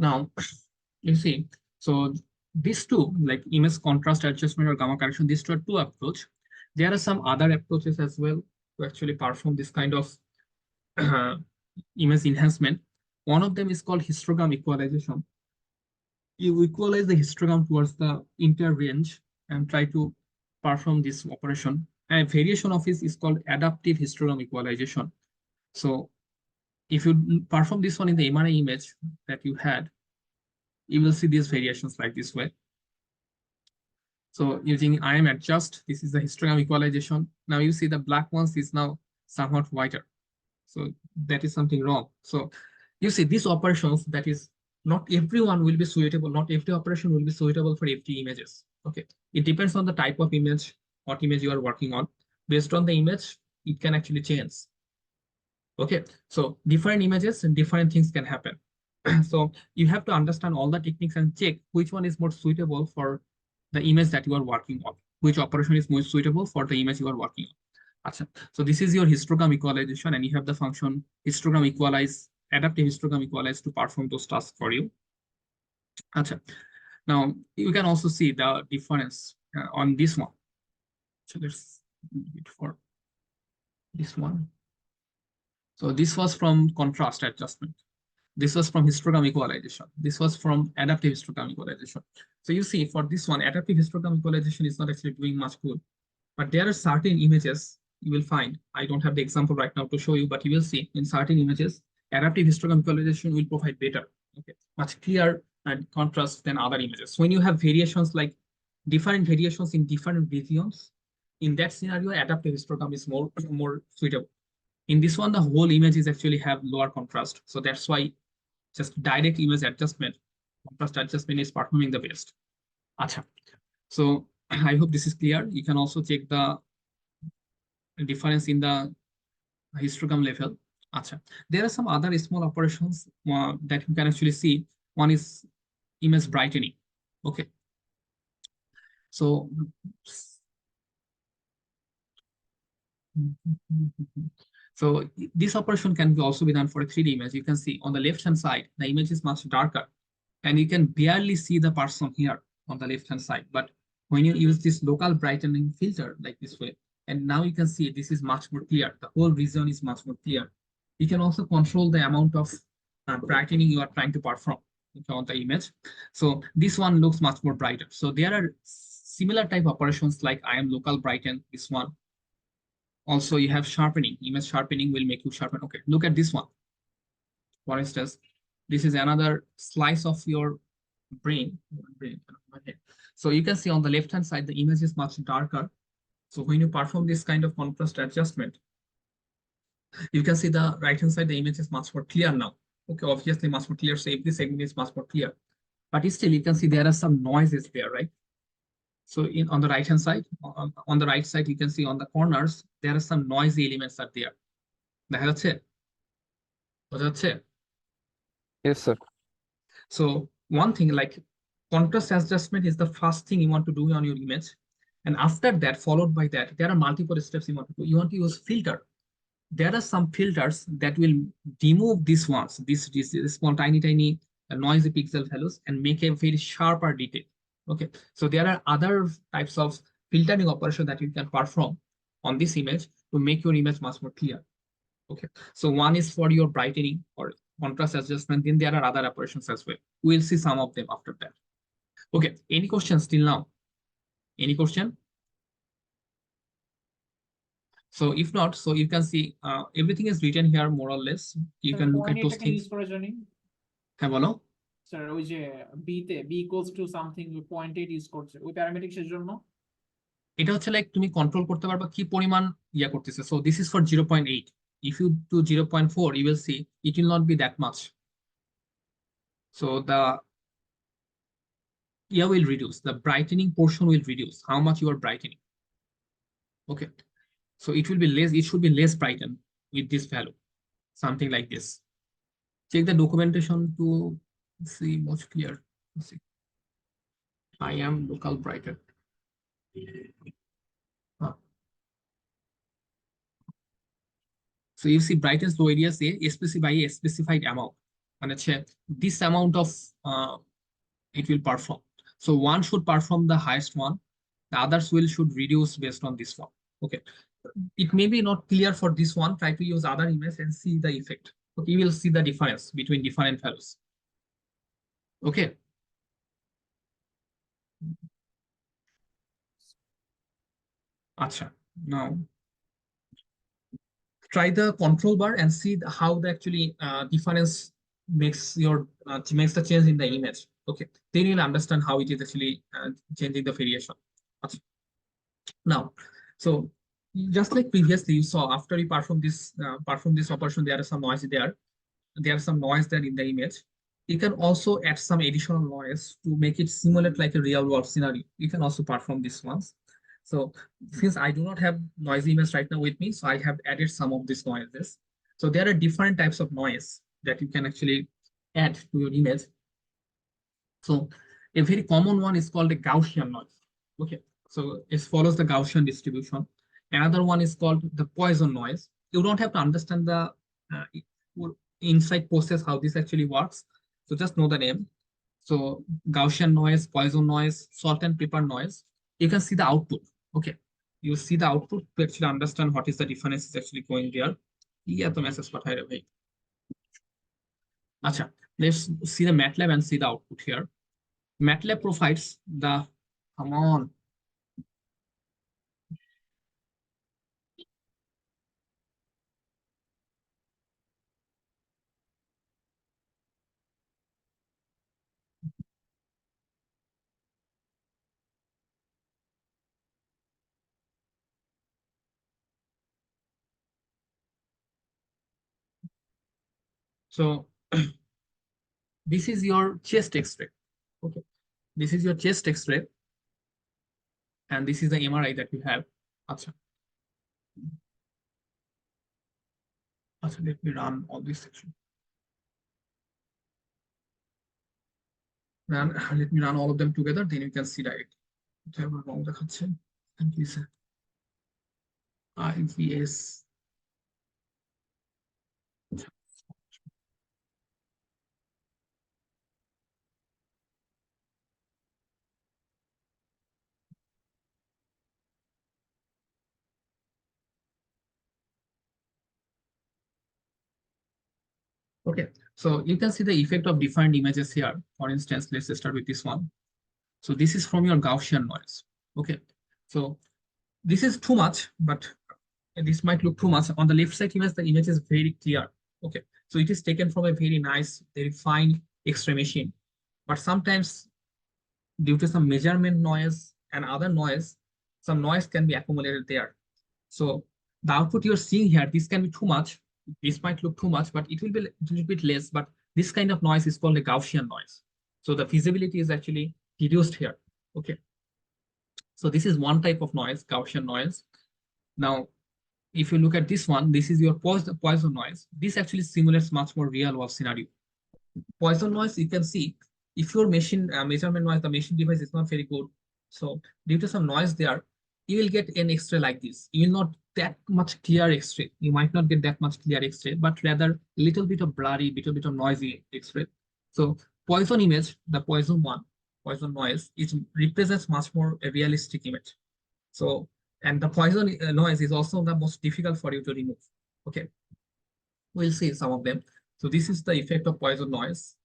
Now, you see, so these two, like image contrast adjustment or gamma correction, these two are two approach. There are some other approaches as well to actually perform this kind of uh, image enhancement. One of them is called histogram equalization. You equalize the histogram towards the inter range and try to perform this operation. And a variation of it is called adaptive histogram equalization. So if you perform this one in the MRI image that you had, you will see these variations like this way. So using IM adjust, this is the histogram equalization. Now you see the black ones is now somewhat whiter. So that is something wrong. So you see these operations, that is not everyone will be suitable. Not every operation will be suitable for every images. Okay. It depends on the type of image, what image you are working on. Based on the image, it can actually change. Okay. So different images and different things can happen. So you have to understand all the techniques and check which one is more suitable for the image that you are working on, which operation is most suitable for the image you are working on. Achha. So this is your histogram equalization, and you have the function histogram equalize, adaptive histogram equalize to perform those tasks for you. Achha. Now you can also see the difference on this one. So let's wait for this one. So this was from contrast adjustment. This was from histogram equalization. This was from adaptive histogram equalization. So you see, for this one, adaptive histogram equalization is not actually doing much good. But there are certain images you will find. I don't have the example right now to show you, but you will see in certain images, adaptive histogram equalization will provide better, okay, much clearer and contrast than other images. So when you have variations like different variations in different regions, in that scenario, adaptive histogram is more suitable. In this one, the whole image is actually have lower contrast. So that's why just direct image adjustment, contrast adjustment is performing the best. Acha. So I hope this is clear. You can also check the difference in the histogram level. Acha. There are some other small operations that you can actually see. One is image brightening. Okay. So so this operation can be also be done for a 3D image. You can see on the left-hand side, the image is much darker, and you can barely see the person here on the left-hand side. But when you use this local brightening filter like this way, and now you can see this is much more clear. The whole region is much more clear. You can also control the amount of brightening you are trying to perform on the image. So this one looks much more brighter. So there are similar type operations like I am local brighten, this one. Also, you have sharpening. Image sharpening will make you sharpen. Okay, look at this one. For instance, this is another slice of your brain. So you can see on the left-hand side, the image is much darker. So when you perform this kind of contrast adjustment, you can see the right-hand side, the image is much more clear now. Okay, obviously much more clear. So every segment is much more clear. But still, you can see there are some noises there, right? So on the right hand side, on the right side, you can see on the corners, there are some noisy elements are there. দেখা যাচ্ছে? বোঝা যাচ্ছে? Yes, sir. So one thing like contrast adjustment is the first thing you want to do on your image. And after that, followed by that, there are multiple steps you want to do. You want to use filter. There are some filters that will remove these ones, this small tiny noisy pixel values and make a very sharper detail. Okay, so there are other types of filtering operation that you can perform on this image to make your image much more clear. Okay, so one is for your brightening or contrast adjustment. Then there are other operations as well. We'll see some of them after that. Okay, any questions till now? Any question? So if not, so you can see everything is written here more or less. You can look at those things. Use করা জানি হ্যাঁ বলো। Sir ওই যে B equals to something pointed use করছে ওই প্যারামেট্রিক্সের জন্য এটা হচ্ছে লাইক তুমি কন্ট্রোল করতে পারবা কি পরিমাণ ইয়া করতেছে। So this is for 0.8. If you do 0.4, you will see it will not be that much. So the will reduce, the brightening portion will reduce how much you are brightening. Okay, so it will be less, it should be less brightened with this value, something like this. Check the documentation to see much clear. Let's see. I am local brighten. So you see brightness low area say specify a specified amount. And this amount of it will perform. So one should perform the highest one. The others should reduce based on this one. Okay. It may be not clear for this one. Try to use other image and see the effect. Okay, you will see the difference between different values. Okay. Acha. Now try the control bar and see how the actually difference makes makes the change in the image. Okay, then you'll understand how it is actually changing the variation. Acha. Now, so just like previously you saw, after you perform this operation, there are some noise there. There are some noise there in the image. You can also add some additional noise to make it simulate like a real world scenario. You can also perform these ones. So since I do not have noisy image right now with me, so I have added some of these noises. So there are different types of noise that you can actually add to your image. So a very common one is called a Gaussian noise. Okay, so it follows the Gaussian distribution. Another one is called the Poisson noise. You don't have to understand the inside process how this actually works. So just know the name. So Gaussian noise, Poisson noise, salt and pepper noise. You can see the output. Okay, you see the output to actually understand what is the difference is actually going there. Yeah, to message what I have. Acha, let's see the MATLAB and see the output here. MATLAB provides the, come on. So this is your chest X-ray. Okay, this is your chest X-ray, and this is the MRI that you have. Acha. Acha, let me run all this section. Let me run all of them together, then you can see direct. রং দেখাচ্ছে IVS. Okay, so you can see the effect of different images here. For instance, let's start with this one. So this is from your Gaussian noise. Okay, so this is too much, but this might look too much. On the left side image, the image is very clear. Okay, so it is taken from a very nice, very fine X-ray machine. But sometimes, due to some measurement noise and other noise, some noise can be accumulated there. So the output you're seeing here, this can be too much. This might look too much, but it will be a little bit less. But this kind of noise is called a Gaussian noise. So the visibility is actually reduced here. Okay. So this is one type of noise, Gaussian noise. Now, if you look at this one, this is your Poisson noise. This actually simulates much more real world scenario. Poisson noise, you can see if your machine measurement noise, the machine device is not very good. So due to some noise there, you will get an X-ray like this. You will not that much clear X-ray. You might not get that much clear X-ray, but rather a little bit of blurry, little bit of noisy X-ray. So Poisson image, the Poisson one, Poisson noise, it represents much more a realistic image. So, and the Poisson noise is also the most difficult for you to remove. Okay, we'll see some of them. So this is the effect of Poisson noise.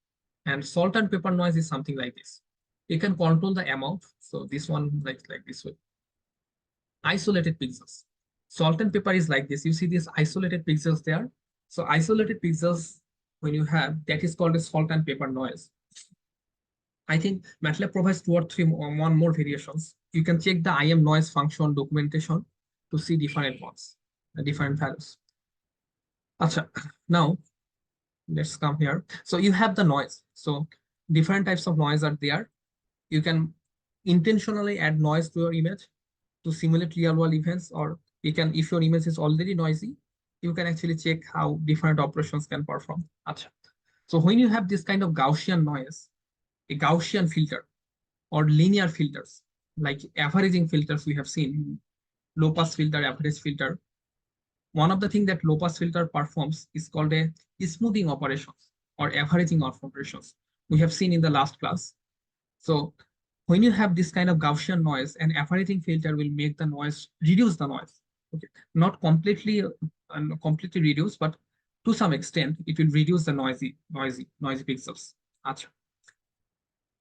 And salt and pepper noise is something like this. You can control the amount. So this one like this way. Isolated pixels. Salt and pepper is like this. You see these isolated pixels there. So isolated pixels, when you have, that is called a salt and pepper noise. I think MATLAB provides one more variations. You can check the IM noise function documentation to see different ones, different values. Achha, now let's come here. So you have the noise. So different types of noise are there. You can intentionally add noise to your image to simulate real world events, or you can, if your image is already noisy, you can actually check how different operations can perform. Achha. So when you have this kind of Gaussian noise, a Gaussian filter or linear filters, like averaging filters we have seen, low pass filter, average filter. One of the things that low pass filter performs is called a smoothing operations or averaging of operations. We have seen in the last class. So when you have this kind of Gaussian noise, an averaging filter will make the noise, reduce the noise. Okay, not completely reduce, but to some extent, it will reduce the noisy pixels. Achha.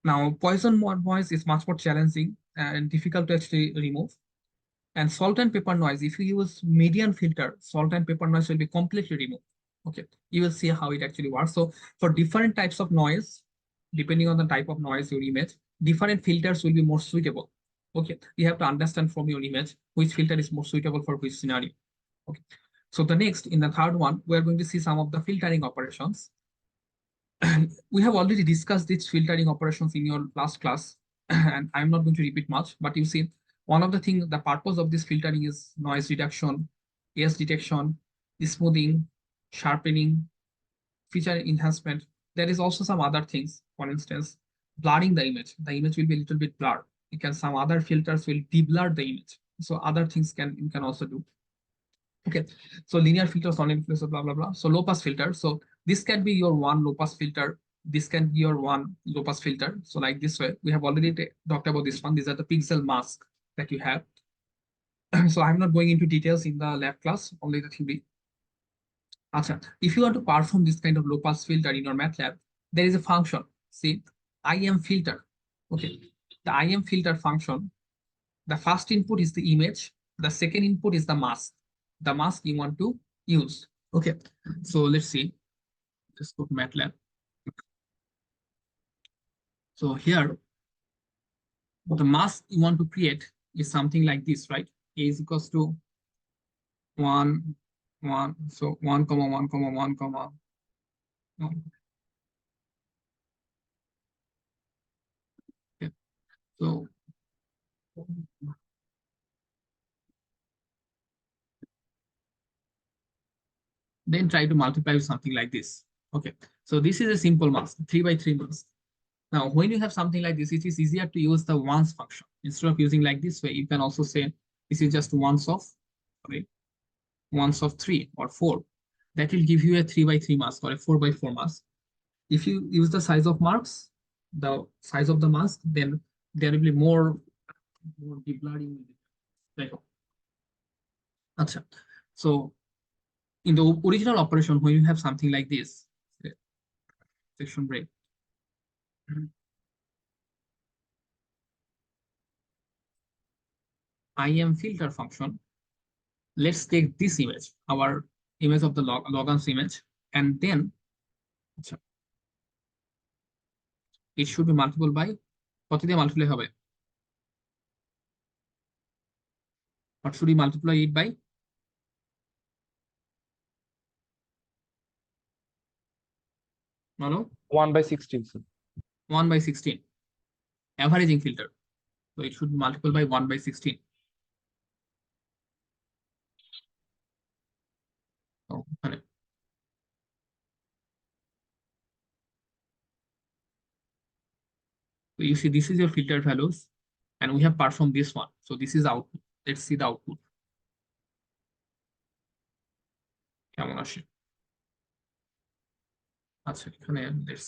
Now, Poisson noise is much more challenging and difficult to actually remove. And salt and pepper noise, if you use median filter, salt and pepper noise will be completely removed. Okay, you will see how it actually works. So for different types of noise, depending on the type of noise your image, different filters will be more suitable. Okay, you have to understand from your image which filter is more suitable for which scenario. Okay, so the next, in the third one, we are going to see some of the filtering operations. We have already discussed these filtering operations in your last class, and I'm not going to repeat much, but you see, one of the things, the purpose of this filtering is noise reduction, edge detection, smoothing, sharpening, feature enhancement. There is also some other things. For instance, blurring the image. The image will be a little bit blurred. You can, some other filters will de-blur the image. So other things you can also do. Okay, so linear filters on influencer, blah, blah, blah. So low pass filter. So this can be your one low pass filter. This can be your one low pass filter. So like this way, we have already talked about this one. These are the pixel mask that you have. So I'm not going into details in the lab class, only the theory. Acha, if you want to perform this kind of low pass filter in your MATLAB, there is a function. See, IM filter. Okay, the IM filter function. The first input is the image. The second input is the mask. The mask you want to use. Okay, so let's see. Let's go to MATLAB. So here, the mask you want to create is something like this, right? A is equals to 1, 1. So 1, comma 1, comma 1, comma 1. Okay. So then try to multiply with something like this. Okay, so this is a simple mask, 3 by 3 mask. Now, when you have something like this, it is easier to use the ones function. Instead of using like this way, you can also say this is just ones of 3 or 4. That will give you a 3 by 3 mask or a 4 by 4 mask. If you use the size of marks, the size of the mask, then there will be more deblurring. So in the original operation, when you have something like this, section break. IM filter function. Let's take this image, our image of the Logan's image, and then it should be multiple by কত দিয়ে multiply হবে? What should we multiply it by? No, 1 by 16, sir. 1 by 16. Averaging filter. So it should be multiple by 1 by 16. Oh, correct. So you see, this is your filter values, and we have performed this one. So this is output. Let's see the output. কেমন আসে? আচ্ছা, এখানে let's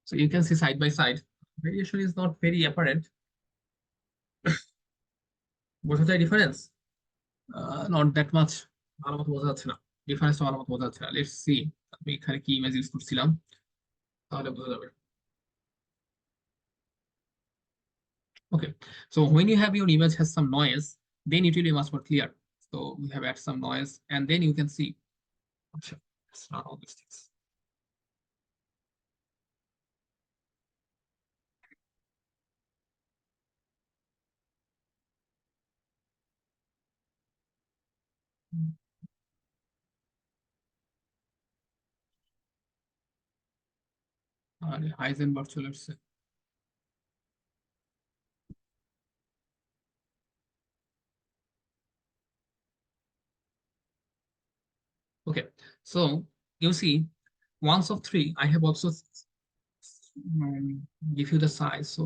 so you can see side by side. Variation is not very apparent. বোঝা যায় difference? Not that much. ভালো মতো বোঝা যাচ্ছে না। ডিফারেন্সটা ভালো মতো বোঝা যাচ্ছে না। লেটস সি আমি এখানে কি ইমেজ ইউজ করছিলাম তাহলে বোঝা যাবে। Okay, so when you have your image has some noise, then it will be much more clear. So we have add some noise, and then you can see. It's not all these things. Heisenberg চলে আসছে। Okay, so you see, ones of 3, I have also give you the size. So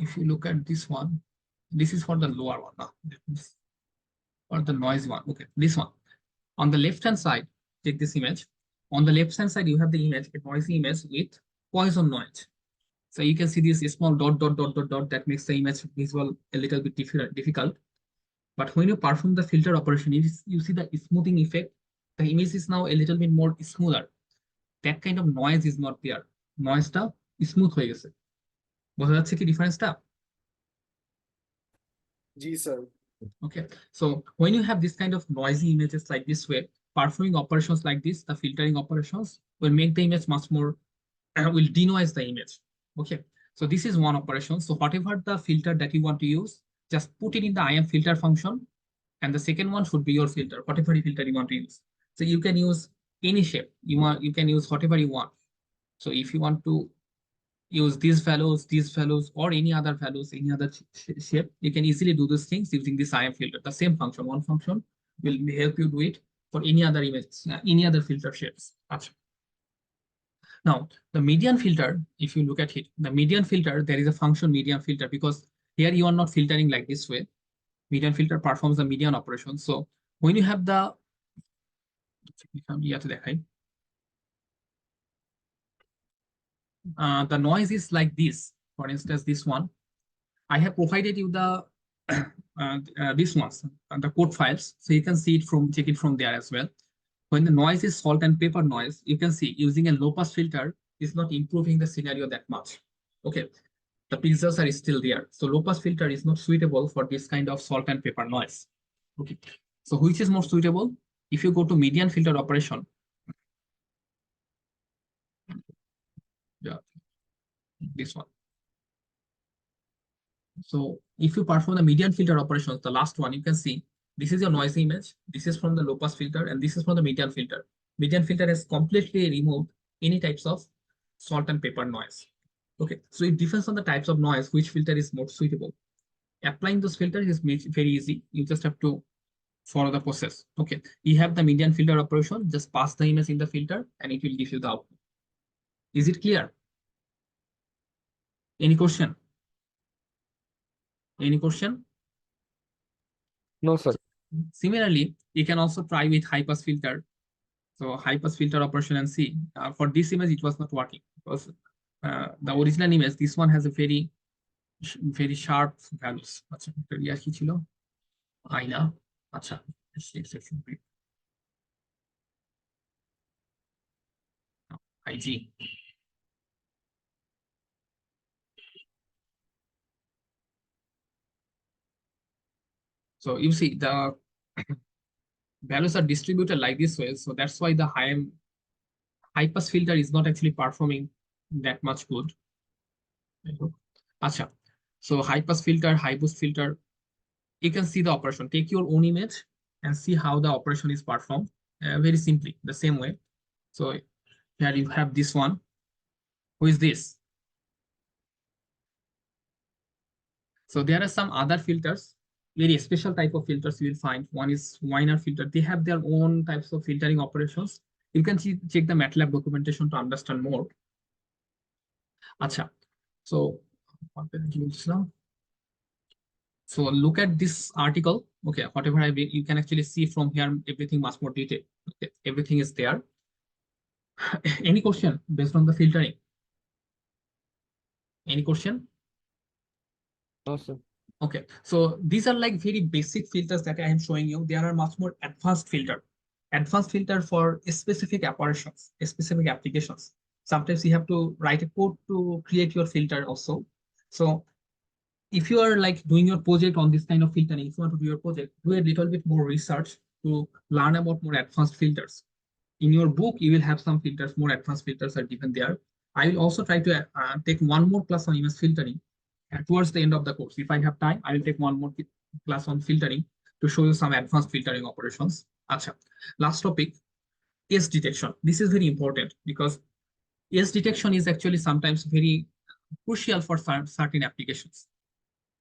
if you look at this one, this is for the lower one now, or the noisy one. Okay, this one. On the left hand side, take this image. On the left hand side, you have the image, a noisy image with Poisson noise. So you can see this small dot that makes the image visual a little bit difficult. But when you perform the filter operation, you see the smoothing effect. The image is now a little bit more smoother. That kind of noise is not there. Noise-টা smooth হয়ে গেছে। বোঝা যাচ্ছে কি ডিফারেন্সটা? জি sir. Okay, so when you have this kind of noisy images like this way, performing operations like this, the filtering operations will make the image much more, will denoise the image. Okay, so this is one operation. So whatever the filter that you want to use, just put it in the IM filter function, and the second one should be your filter, whatever filter you want to use. So you can use any shape you can use whatever you want. So if you want to use these values, or any other values, any other shape, you can easily do these things using this IM filter. The same function, one function will help you do it for any other images, any other filter shapes. Now, the median filter, if you look at it, the median filter, there is a function median filter, because here you are not filtering like this way. Median filter performs the median operation. So when you have the আমি ইয়াতে দেখাই। The noise is like this. For instance, this one. I have provided you the this ones, the code files, so you can see it from check it from there as well. When the noise is salt and pepper noise, you can see using a low pass filter is not improving the scenario that much. Okay, the pixels are still there, so low pass filter is not suitable for this kind of salt and pepper noise. Okay, so which is more suitable? If you go to median filter operation, yeah, this one. So if you perform the median filter operations, the last one, you can see this is your noisy image, this is from the low pass filter, and this is from the median filter. Median filter has completely removed any types of salt and pepper noise. Okay, so it depends on the types of noise, which filter is more suitable. Applying those filters is very easy. You just have to follow the process. Okay, you have the median filter operation, just pass the image in the filter and it will give you the output. Is it clear? Any question? Any question? No, sir. Similarly, you can also try with high pass filter. So high pass filter operation and see. For this image, it was not working because the original image, this one has a very sharp values. আচ্ছা ইয়া কি ছিল? আয়না। আচ্ছা IG. So you see the values are distributed like this way. So that's why the high pass filter is not actually performing that much good. Acha. So high pass filter, high boost filter, you can see the operation. Take your own image and see how the operation is performed very simply, the same way. So here you have this one. Who is this? So there are some other filters, very special type of filters you will find. One is Wiener filter. They have their own types of filtering operations. You can check the MATLAB documentation to understand more. Acha. So what did you now? So look at this article. Okay, whatever you can actually see from here, everything much more detailed. Okay, everything is there. Any question based on the filtering? Any question? No, sir. Okay, so these are like very basic filters that I am showing you. There are much more advanced filter for specific operations, specific applications. Sometimes you have to write a code to create your filter also. So if you are like doing your project on this kind of filtering, if you want to do your project, do a little bit more research to learn about more advanced filters. In your book, you will have some filters, more advanced filters are given there. I will also try to take one more class on image filtering towards the end of the course. If I have time, I will take one more class on filtering to show you some advanced filtering operations. Acha. Last topic, edge detection. This is very important because edge detection is actually sometimes very crucial for certain applications.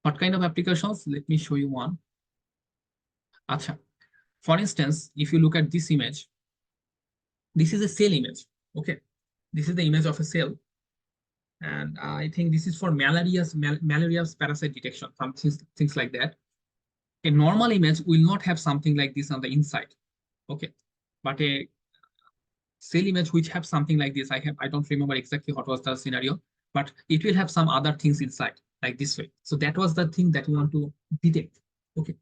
What kind of applications? Let me show you one. Acha. For instance, if you look at this image, this is a cell image. Okay, this is the image of a cell, and I think this is for malaria's parasite detection, some things like that. A normal image will not have something like this on the inside. Okay, but a cell image which have something like this, I don't remember exactly what was the scenario, but it will have some other things inside like this way. So that was the thing that we want to detect. Okay,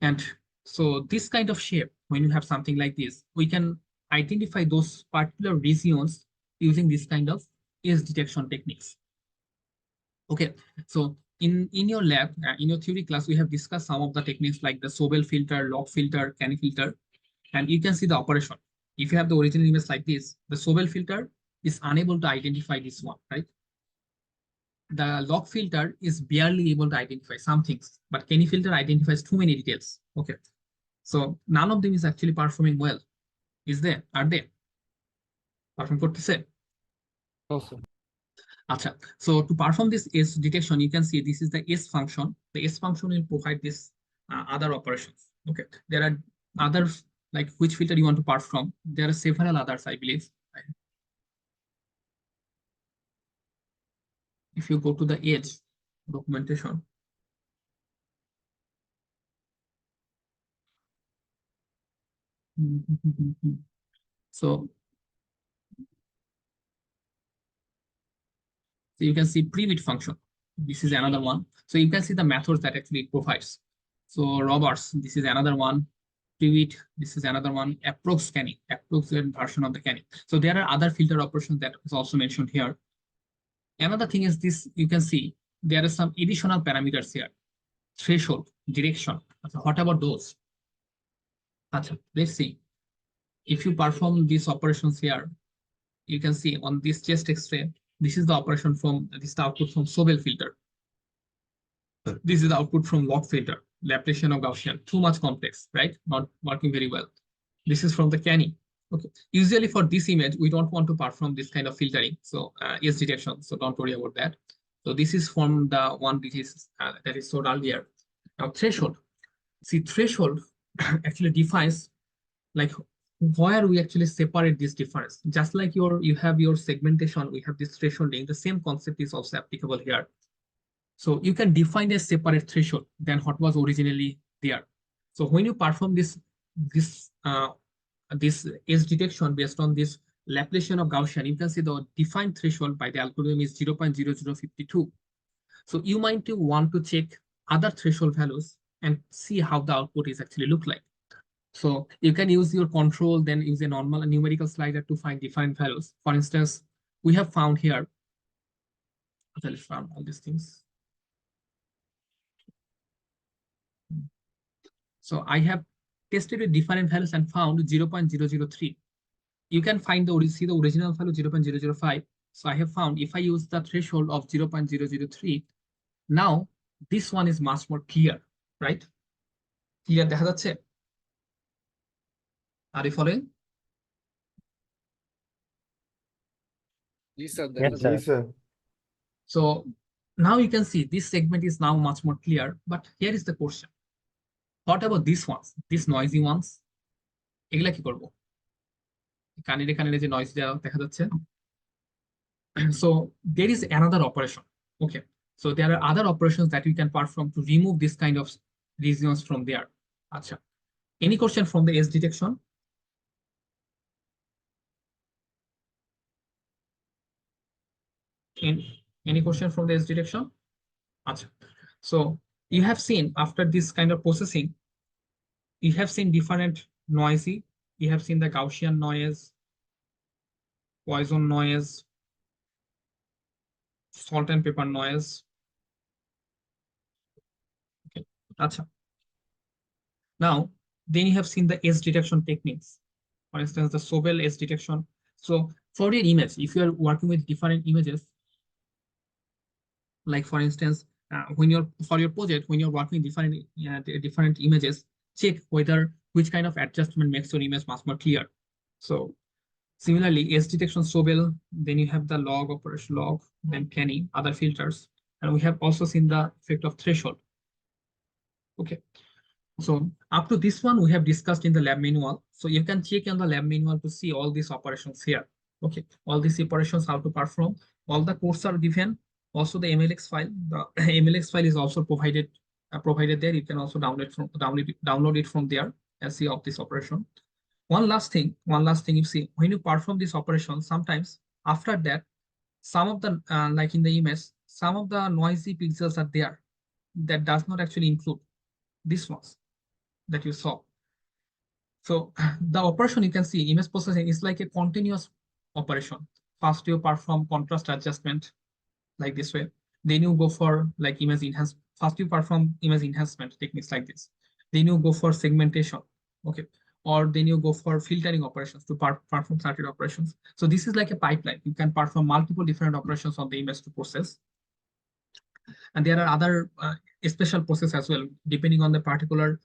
and so this kind of shape, when you have something like this, we can identify those particular regions using this kind of edge detection techniques. Okay, so in your lab, in your theory class, we have discussed some of the techniques like the Sobel filter, log filter, Canny filter, and you can see the operation. If you have the original image like this, the Sobel filter is unable to identify this one, right? The log filter is barely able to identify some things, but Canny filter identifies too many details. Okay, so none of them is actually performing well. Is there? Are they? Perform করতেছে? No, sir. Acha. So to perform this S detection, you can see this is the S function. The S function will provide this other operations. Okay, there are others like which filter you want to perform. There are several others, I believe. If you go to the edge documentation, So you can see pre-bit function. This is another one. So you can see the methods that actually it provides. So Roberts, this is another one. Pre-bit, this is another one. Approx scanning, approximate version of the scanning. So there are other filter operations that is also mentioned here. Another thing is this, you can see there are some additional parameters here. Threshold, direction. What about those? Let's see. If you perform these operations here, you can see on this chest X-ray, this is the operation from this is the output from Sobel filter. This is the output from log filter, Laplacian or Gaussian. Too much complex, right? Not working very well. This is from the Canny. Okay. Usually for this image, we don't want to perform this kind of filtering. So S detection. So don't worry about that. So this is from the one that is showed earlier. Now threshold. See, threshold actually defines like where we actually separate this difference. Just like you have your segmentation, we have this thresholding. The same concept is also applicable here. So you can define a separate threshold than what was originally there. So when you perform this edge detection based on this Laplacian of Gaussian, you can see the defined threshold by the algorithm is 0.0052. So you might want to check other threshold values and see how the output is actually look like. So you can use your control, then use a normal numerical slider to find defined values. For instance, we have found here, let's found all these things. So I have tested with different values and found 0.003. You can find see the original value 0.005. So I have found if I use the threshold of 0.003, now this one is much more clear, right? Clear দেখা যাচ্ছে? Are you following? Yes, sir. Yes, sir. Yes, sir. So now you can see this segment is now much more clear, but here is the question. What about these ones, these noisy ones? এগুলা কি করব? কানে যে noise দেখা যাচ্ছে। So there is another operation. Okay. So there are other operations that we can perform to remove this kind of regions from there. Acha. Any question from the edge detection? Any question from the edge detection? Acha. So you have seen after this kind of processing, you have seen different noisy. You have seen the Gaussian noise, Poisson noise, salt and pepper noise. Okay. Acha. Now, then you have seen the edge detection techniques. For instance, the Sobel edge detection. So for your image, if you are working with different images, like for instance, when you're for your project, when you're working different images, check whether which kind of adjustment makes your image much more clear. So similarly, edge detection Sobel, then you have the log operation log, then Canny, other filters, and we have also seen the effect of threshold. Okay. So up to this one, we have discussed in the lab manual. So you can check on the lab manual to see all these operations here. Okay, all these operations, how to perform. All the codes are given. Also the MLX file. The MLX file is also provided there. You can also download it from there and see of this operation. One last thing you see, when you perform this operation, sometimes after that, some of the like in the image, some of the noisy pixels are there that does not actually include these ones that you saw. So the operation you can see image processing is like a continuous operation. First you perform contrast adjustment like this way. Then you go for like image enhance. First you perform image enhancement techniques like this. Then you go for segmentation. Okay. Or then you go for filtering operations to perform certain operations. So this is like a pipeline. You can perform multiple different operations on the image to process. And there are other special process as well, depending on the particular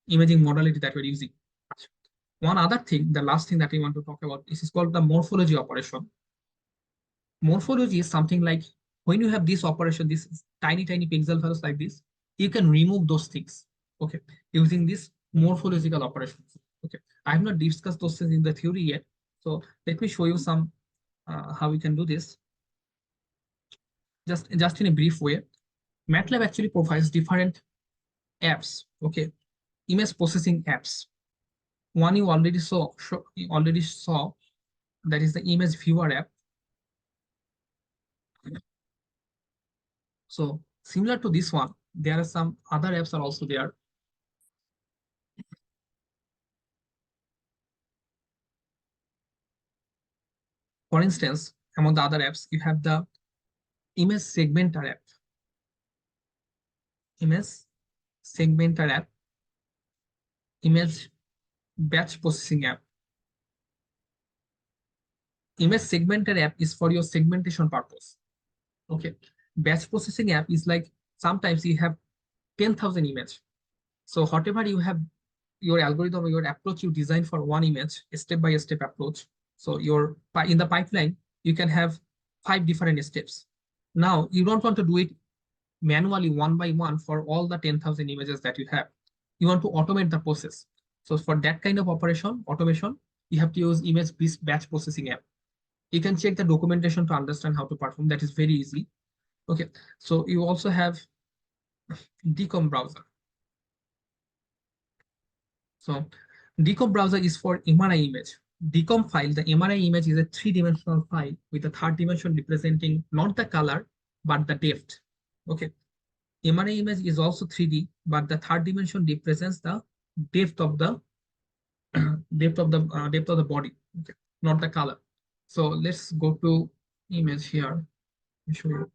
imaging modality that we're using. One other thing, the last thing that we want to talk about, this is called the morphology operation. Morphology is something like when you have this operation, this tiny pixel values like this, you can remove those things, okay, using this morphological operations. Okay, I have not discussed those things in the theory yet. So let me show you some how we can do this. Just in a brief way, MATLAB actually provides different apps, okay, image processing apps. One you already saw, that is the image viewer app. So similar to this one, there are some other apps are also there. For instance, among the other apps, you have the image segmenter app. Image segmenter app, image batch processing app. Image segmenter app is for your segmentation purpose. Okay. Batch processing app is like sometimes you have 10,000 image. So whatever you have, your algorithm or your approach you design for one image, step-by-step approach. So in the pipeline, you can have 5 different steps. Now you don't want to do it manually one by one for all the 10,000 images that you have. You want to automate the process. So for that kind of automation, you have to use image batch processing app. You can check the documentation to understand how to perform. That is very easy. Okay. So you also have DCOM browser. So DCOM browser is for MRI image. DCOM file, the MRI image is a 3-dimensional file with a third dimension representing not the color, but the depth. Okay. MRI image is also 3D, but the third dimension represents the depth of the depth of the body, okay, not the color. So let's go to image here. Let me show you.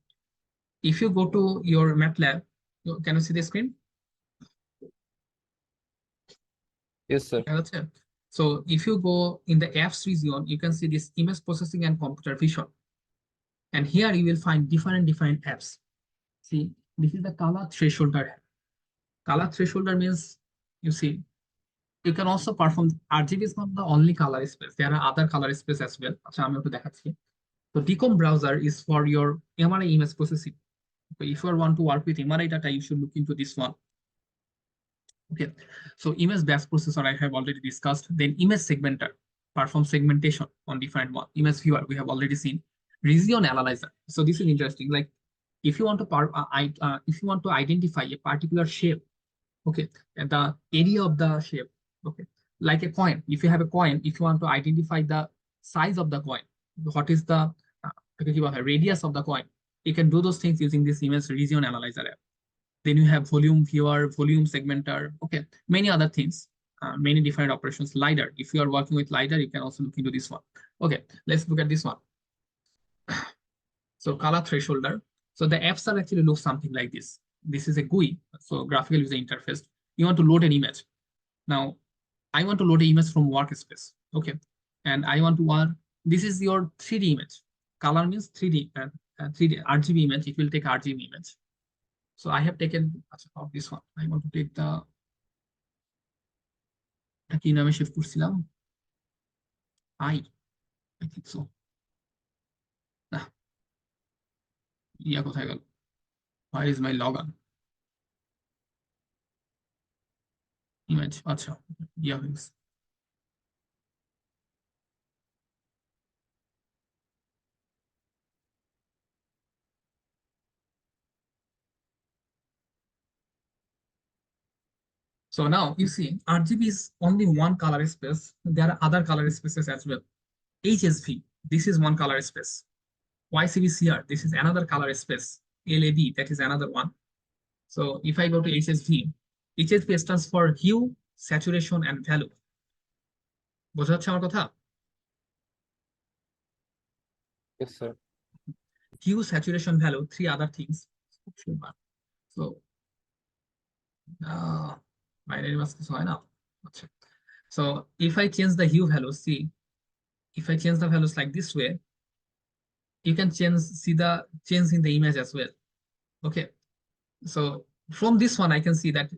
If you go to your MATLAB, can you see the screen? Yes, sir. So if you go in the apps region, you can see this image processing and computer vision. And here you will find different apps. See, this is the color thresholder. Color thresholder means, you see, you can also perform. RGB is not the only color space. There are other color space as well. So DCOM browser is for your MRI image processing. So if you want to work with MRI data, you should look into this one. Okay, so image batch processor I have already discussed. Then image segmenter, perform segmentation on different one. Image viewer we have already seen. Region analyzer. So this is interesting. Like if you want to identify a particular shape, okay, and the area of the shape, okay, like a coin. If you have a coin, if you want to identify the size of the coin, what is the radius of the coin, you can do those things using this image region analyzer app. Then you have volume viewer, volume segmenter, okay, many other things, many different operations. LiDAR, if you are working with LiDAR, you can also look into this one. Okay, let's look at this one. So color thresholder. So the apps are actually look something like this. This is a GUI, so graphical user interface. You want to load an image. Now, I want to load an image from workspace, okay, and I want to work. This is your 3D image. Color means 3D, 3D RGB image. It will take RGB image. So I have taken this one. I want to take the কি নামে shift করছিলাম? I think so. না, কোথায় গেল? Where is my login? Image. আচ্ছা, হয়েছে। So now you see RGB is only one color space. There are other color spaces as well. HSV, this is one color space. YCBCR, this is another color space. LAB, that is another one. So if I go to HSV stands for hue, saturation, and value. বোঝা যাচ্ছে আমার কথা? Yes, sir. Hue, saturation, value, 3 other things. So binary mask is হয় না। So if I change the hue value, see, if I change the values like this way, you can see the change in the image as well. Okay, so from this one I can see that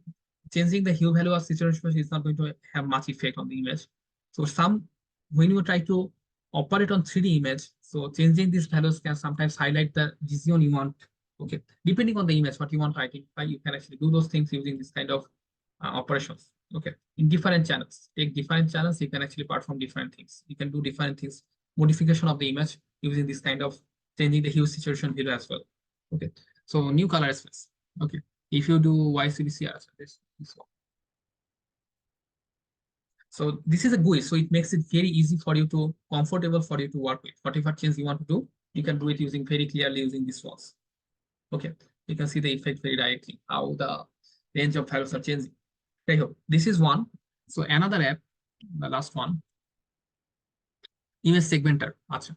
changing the hue value of saturation is not going to have much effect on the image. So when you try to operate on 3D image, so changing these values can sometimes highlight the region you want. Okay, depending on the image what you want to identify, you can actually do those things using this kind of operations. Okay, in different channels, take different channels, you can actually perform different things. You can do different things, modification of the image using this kind of changing the hue, saturation, value as well. Okay, so new color space. Okay, if you do YCBCR, this one. So this is a GUI, so it makes it very easy for you to comfortable for you to work with. Whatever change you want to do, you can do it using very clearly using this walls. Okay, you can see the effect very directly, how the range of values are changing. Okay, this is one. So another app, the last one, image segmenter. Achha.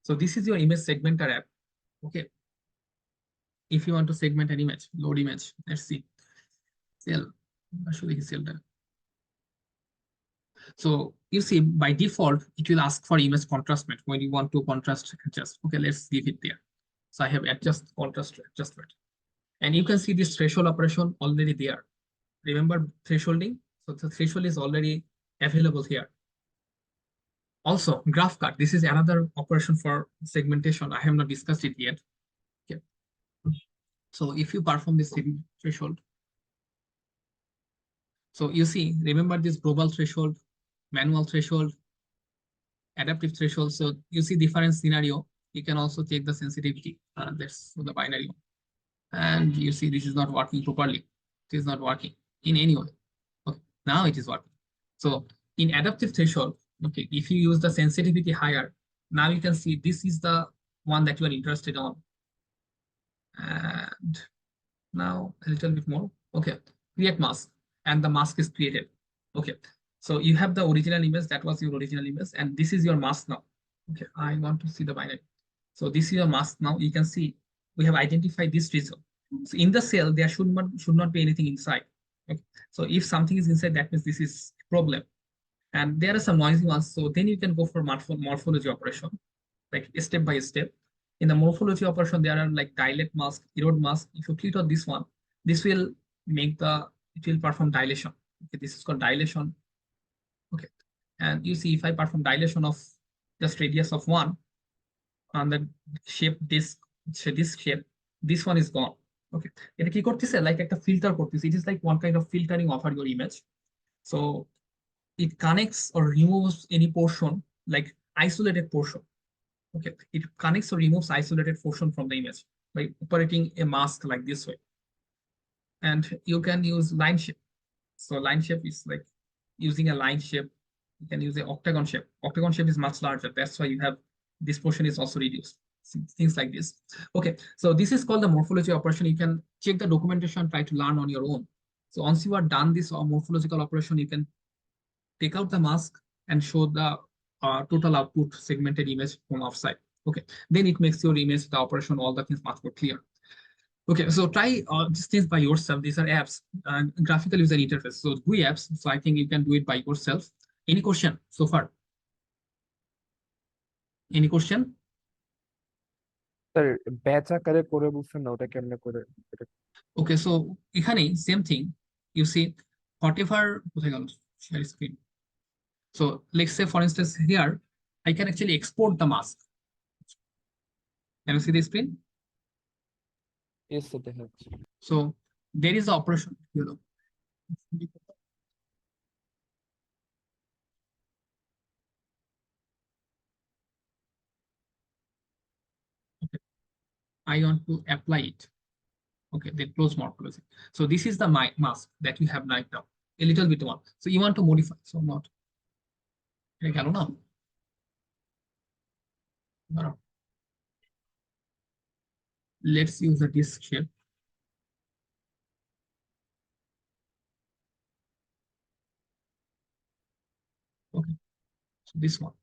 So this is your image segmenter app. Okay. If you want to segment an image, load image, let's see. Cell. Actually, cell there. So you see, by default, it will ask for image contrast mate when you want to contrast adjust. Okay, let's leave it there. So I have adjust contrast adjustment. And you can see this threshold operation already there. Remember thresholding? So the threshold is already available here. Also, graph cut. This is another operation for segmentation. I have not discussed it yet. Okay. So if you perform this threshold, so you see, remember this global threshold, manual threshold, adaptive threshold. So you see different scenario. You can also check the sensitivity. That's the binary. And you see this is not working properly. It is not working in any way. Okay, now it is working. So in adaptive threshold, okay, if you use the sensitivity higher, now you can see this is the one that you are interested on. And now a little bit more. Okay, create mask, and the mask is created. Okay, so you have the original image, that was your original image, and this is your mask now. Okay, I want to see the binary. So this is your mask now. You can see we have identified this region. So in the cell, there should not be anything inside. Okay. So if something is inside, that means this is a problem. And there are some noisy ones. So then you can go for morphology operation, like step by step. In the morphology operation, there are like dilate mask, erode mask. If you click on this one, this will make it will perform dilation. Okay, this is called dilation. Okay. And you see, if I perform dilation of just radius of 1 on the shape this shape, this one is gone. Okay. এটা কি করতেছে, like একটা filter করতেছে. It is like one kind of filtering of your image. So it connects or removes any portion, like isolated portion. Okay, it connects or removes isolated portion from the image by operating a mask like this way. And you can use line shape. So line shape is like using a line shape. You can use an octagon shape. Octagon shape is much larger. That's why you have this portion is also reduced. Things like this. Okay, so this is called the morphology operation. You can check the documentation, try to learn on your own. So once you are done this morphological operation, you can take out the mask and show the total output segmented image from offside. Okay, then it makes your image, the operation, all the things much more clear. Okay, so try these things by yourself. These are apps, graphical user interface. So GUI apps. So I think you can do it by yourself. Any question so far? Any question? Sir batch আকারে করে বলছেন না, ওটা কেমনে করে? Okay, so এখানে same thing. You see, whatever কোথায় গেল share screen. So let's say, for instance, here I can actually export the mask. Can you see the screen? Yes, sir, দেখা যাচ্ছে। So there is the operation. Okay. I want to apply it. Okay, then close morphology. So this is the mask that you have right now. A little bit one. So you want to modify. So not. No. Let's use a disk shape. Okay, so this one.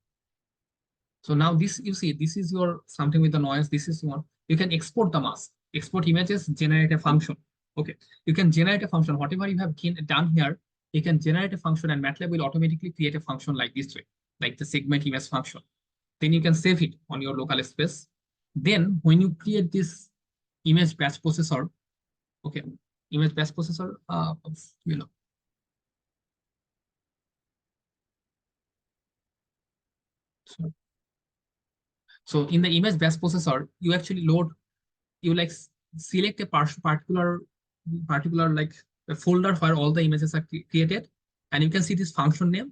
So now this, you see, this is your something with the noise. This is one. You can export the mask, export images, generate a function. Okay, you can generate a function. Whatever you have done here, you can generate a function, and MATLAB will automatically create a function like this way, like the segment image function. Then you can save it on your local space. Then when you create this image batch processor, okay, image batch processor, you know. So in the image batch processor, you actually load, you like select a particular like a folder where all the images are created, and you can see this function name.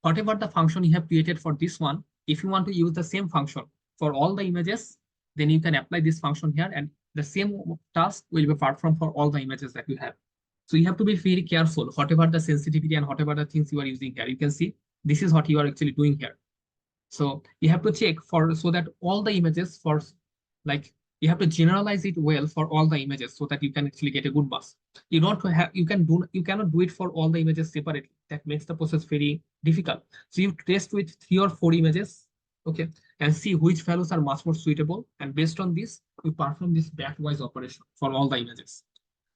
Whatever the function you have created for this one, if you want to use the same function for all the images, then you can apply this function here, and the same task will be performed for all the images that you have. So you have to be very careful, whatever the sensitivity and whatever the things you are using here. You can see this is what you are actually doing here. So you have to check for so that all the images for like you have to generalize it well for all the images so that you can actually get a good bus. You don't have you cannot do it for all the images separately. That makes the process very difficult. So you test with 3 or 4 images, okay, and see which values are much more suitable, and based on this you perform this batch-wise operation for all the images.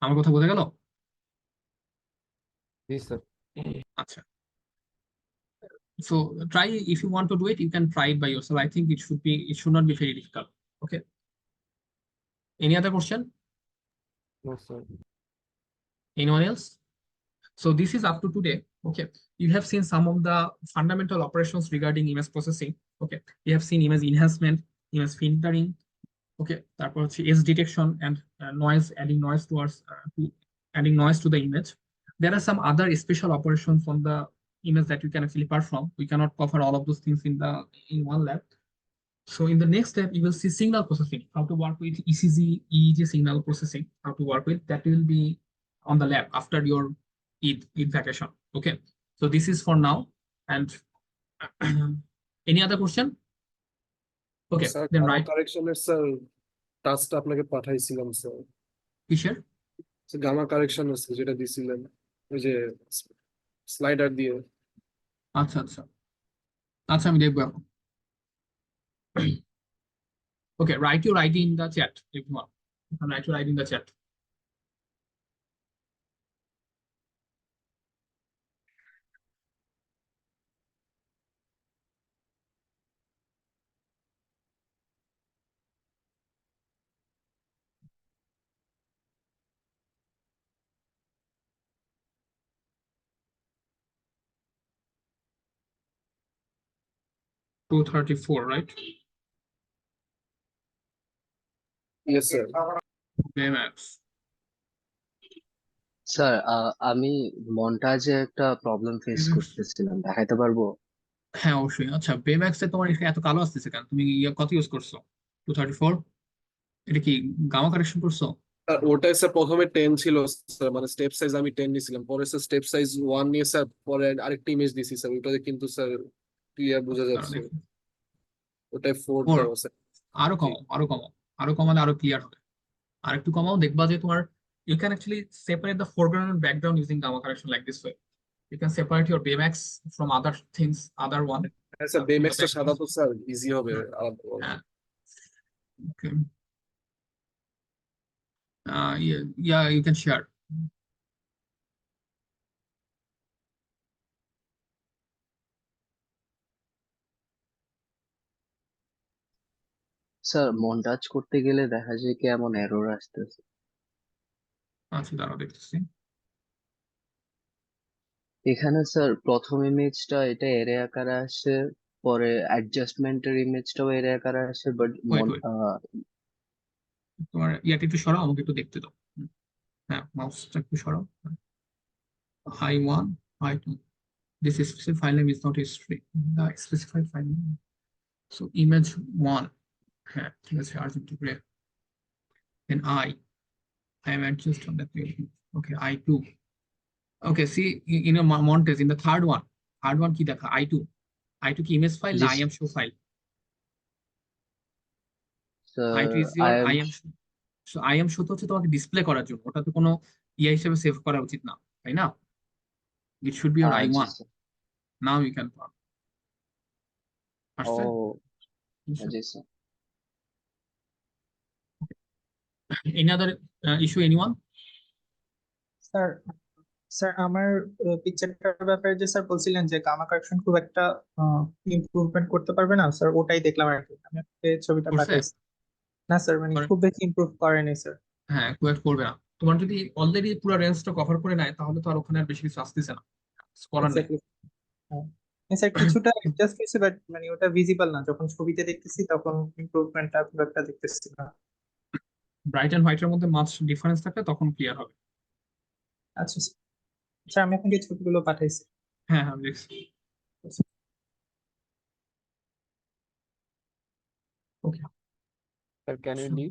আমার কথা বোঝা গেল? জি sir. আচ্ছা, so try, if you want to do it you can try it by yourself. I think it should not be very difficult. Okay, any other question? No sir. Anyone else? So this is up to today. Okay, you have seen some of the fundamental operations regarding image processing. Okay, you have seen image enhancement, image filtering, okay, তারপর হচ্ছে edge detection and noise, adding noise to the image. There are some other special operations on the image that you can actually perform. We cannot cover all of those things in one lab. So in the next step, you will see signal processing, how to work with ECG, EEG signal processing, how to work with that will be on the lab after your Eid vacation. Okay, so this is for now. And any other question? Okay, sir then gamma right. কারেকশনের sir টাস্কটা আপনাকে পাঠাইছিলাম sir, কিসের? Gamma কারেকশনের যেটা দিছিলেন ওই যে slider দিয়ে। আচ্ছা আচ্ছা আচ্ছা, আমি দেখবো এখন। Okay, write your ID in the chat if you want. You can write your ID in the chat. $234, right? Yes sir. Baymax. Sir আমি মন্টাজে একটা প্রবলেম ফেস করতেছিলাম, দেখাইতে পারবো? হ্যাঁ অবশ্যই। আচ্ছা, Baymax এ তোমার এখানে এত কালো আসতেছে কেন? তুমি কত ইউজ করছো? 234? এটা কি গামা কারেকশন করছো? আর ওটাই স্যার প্রথমে 10 ছিল স্যার, মানে স্টেপ সাইজ আমি 10 নিয়েছিলাম, পরে স্যার স্টেপ সাইজ 1 নিয়ে স্যার পরে আরেকটা ইমেজ দিছি স্যার, ওটাতে কিন্তু স্যার ক্লিয়ার বোঝা যাচ্ছে ওটাই 4 Four? দেওয়া স্যার। আরো কমাও, আরো কমাও, আরো কমালে আরো ক্লিয়ার হবে। আর একটু কমাও, দেখবা যে তোমার you can actually separate the foreground and background using gamma correction like this way. You can separate your Baymax from other things, other one. হ্যাঁ স্যার, বেমেক্সটা সাদা তো স্যার ইজি হবে আলাদা। হ্যাঁ, okay. Yeah, you can share. Sir montage করতে গেলে দেখা যায় কি এমন এরর আসতেছে। আচ্ছা, দাঁড়াও দেখতেছি। এখানে স্যার প্রথম ইমেজটা এটা এরে আকারে আসে, পরে অ্যাডজাস্টমেন্টের ইমেজটাও এরে আকারে আসে, বাট Wait, wait. তোমার ইয়াটা একটু সরাও, আমাকে একটু দেখতে দাও। হ্যাঁ, মাউসটা একটু সরাও। High 1, high 2. This specific file name is not history. The specified file name. So image 1. হ্যাঁ, ঠিক আছে, urgent to play. Then I am adjust on that page. Okay, I2. Okay, see in a montage in the third one কি দেখা? I2 কি image file না Yes. IM show file? Sir I2 is your I IM show. So IM show তো হচ্ছে তোমাকে display করার জন্য, ওটা তো কোনো ইয়া হিসেবে সেভ করা উচিত না, তাই না? It should be your I1. Now you can pause. ও আসছে? জি sir. Any other issue, anyone? Sir sir আমার পিকচারটার ব্যাপারে যে স্যার বলছিলেন যে গামা কারেকশন খুব একটা ইমপ্রুভমেন্ট করতে পারবে না স্যার, ওটাই দেখলাম আর কি। আমি আপনাকে ছবিটা করছে? পাঠাইছি। না স্যার, মানে করে- খুব বেশি ইমপ্রুভ করেনি স্যার। হ্যাঁ, কুয়েট করবে না। তোমার যদি অলরেডি পুরো রেঞ্জটা কভার করে নেয় তাহলে তো আর ওখানে আর বেশি কিছু আসতেছে না, করার নেই। এক্স্যাক্টলি। হ্যাঁ স্যার, কিছুটা অ্যাডজাস্ট হয়েছে, বাট মানে ওটা ভিজিবল না, যখন ছবিতে দেখতেছি তখন ইমপ্রুভমেন্টটা খুব একটা দেখতেছি না। ব্রাইট এন্ড হোয়াইটের মধ্যে মাছ ডিফারেন্স থাকলে তখন ক্লিয়ার হবে। আচ্ছা স্যার, আমি আপনাকে ছবিগুলো পাঠাইছি। হ্যাঁ হ্যাঁ, দেখছি। ওকে, স্যার ক্যান ইউ লিভ?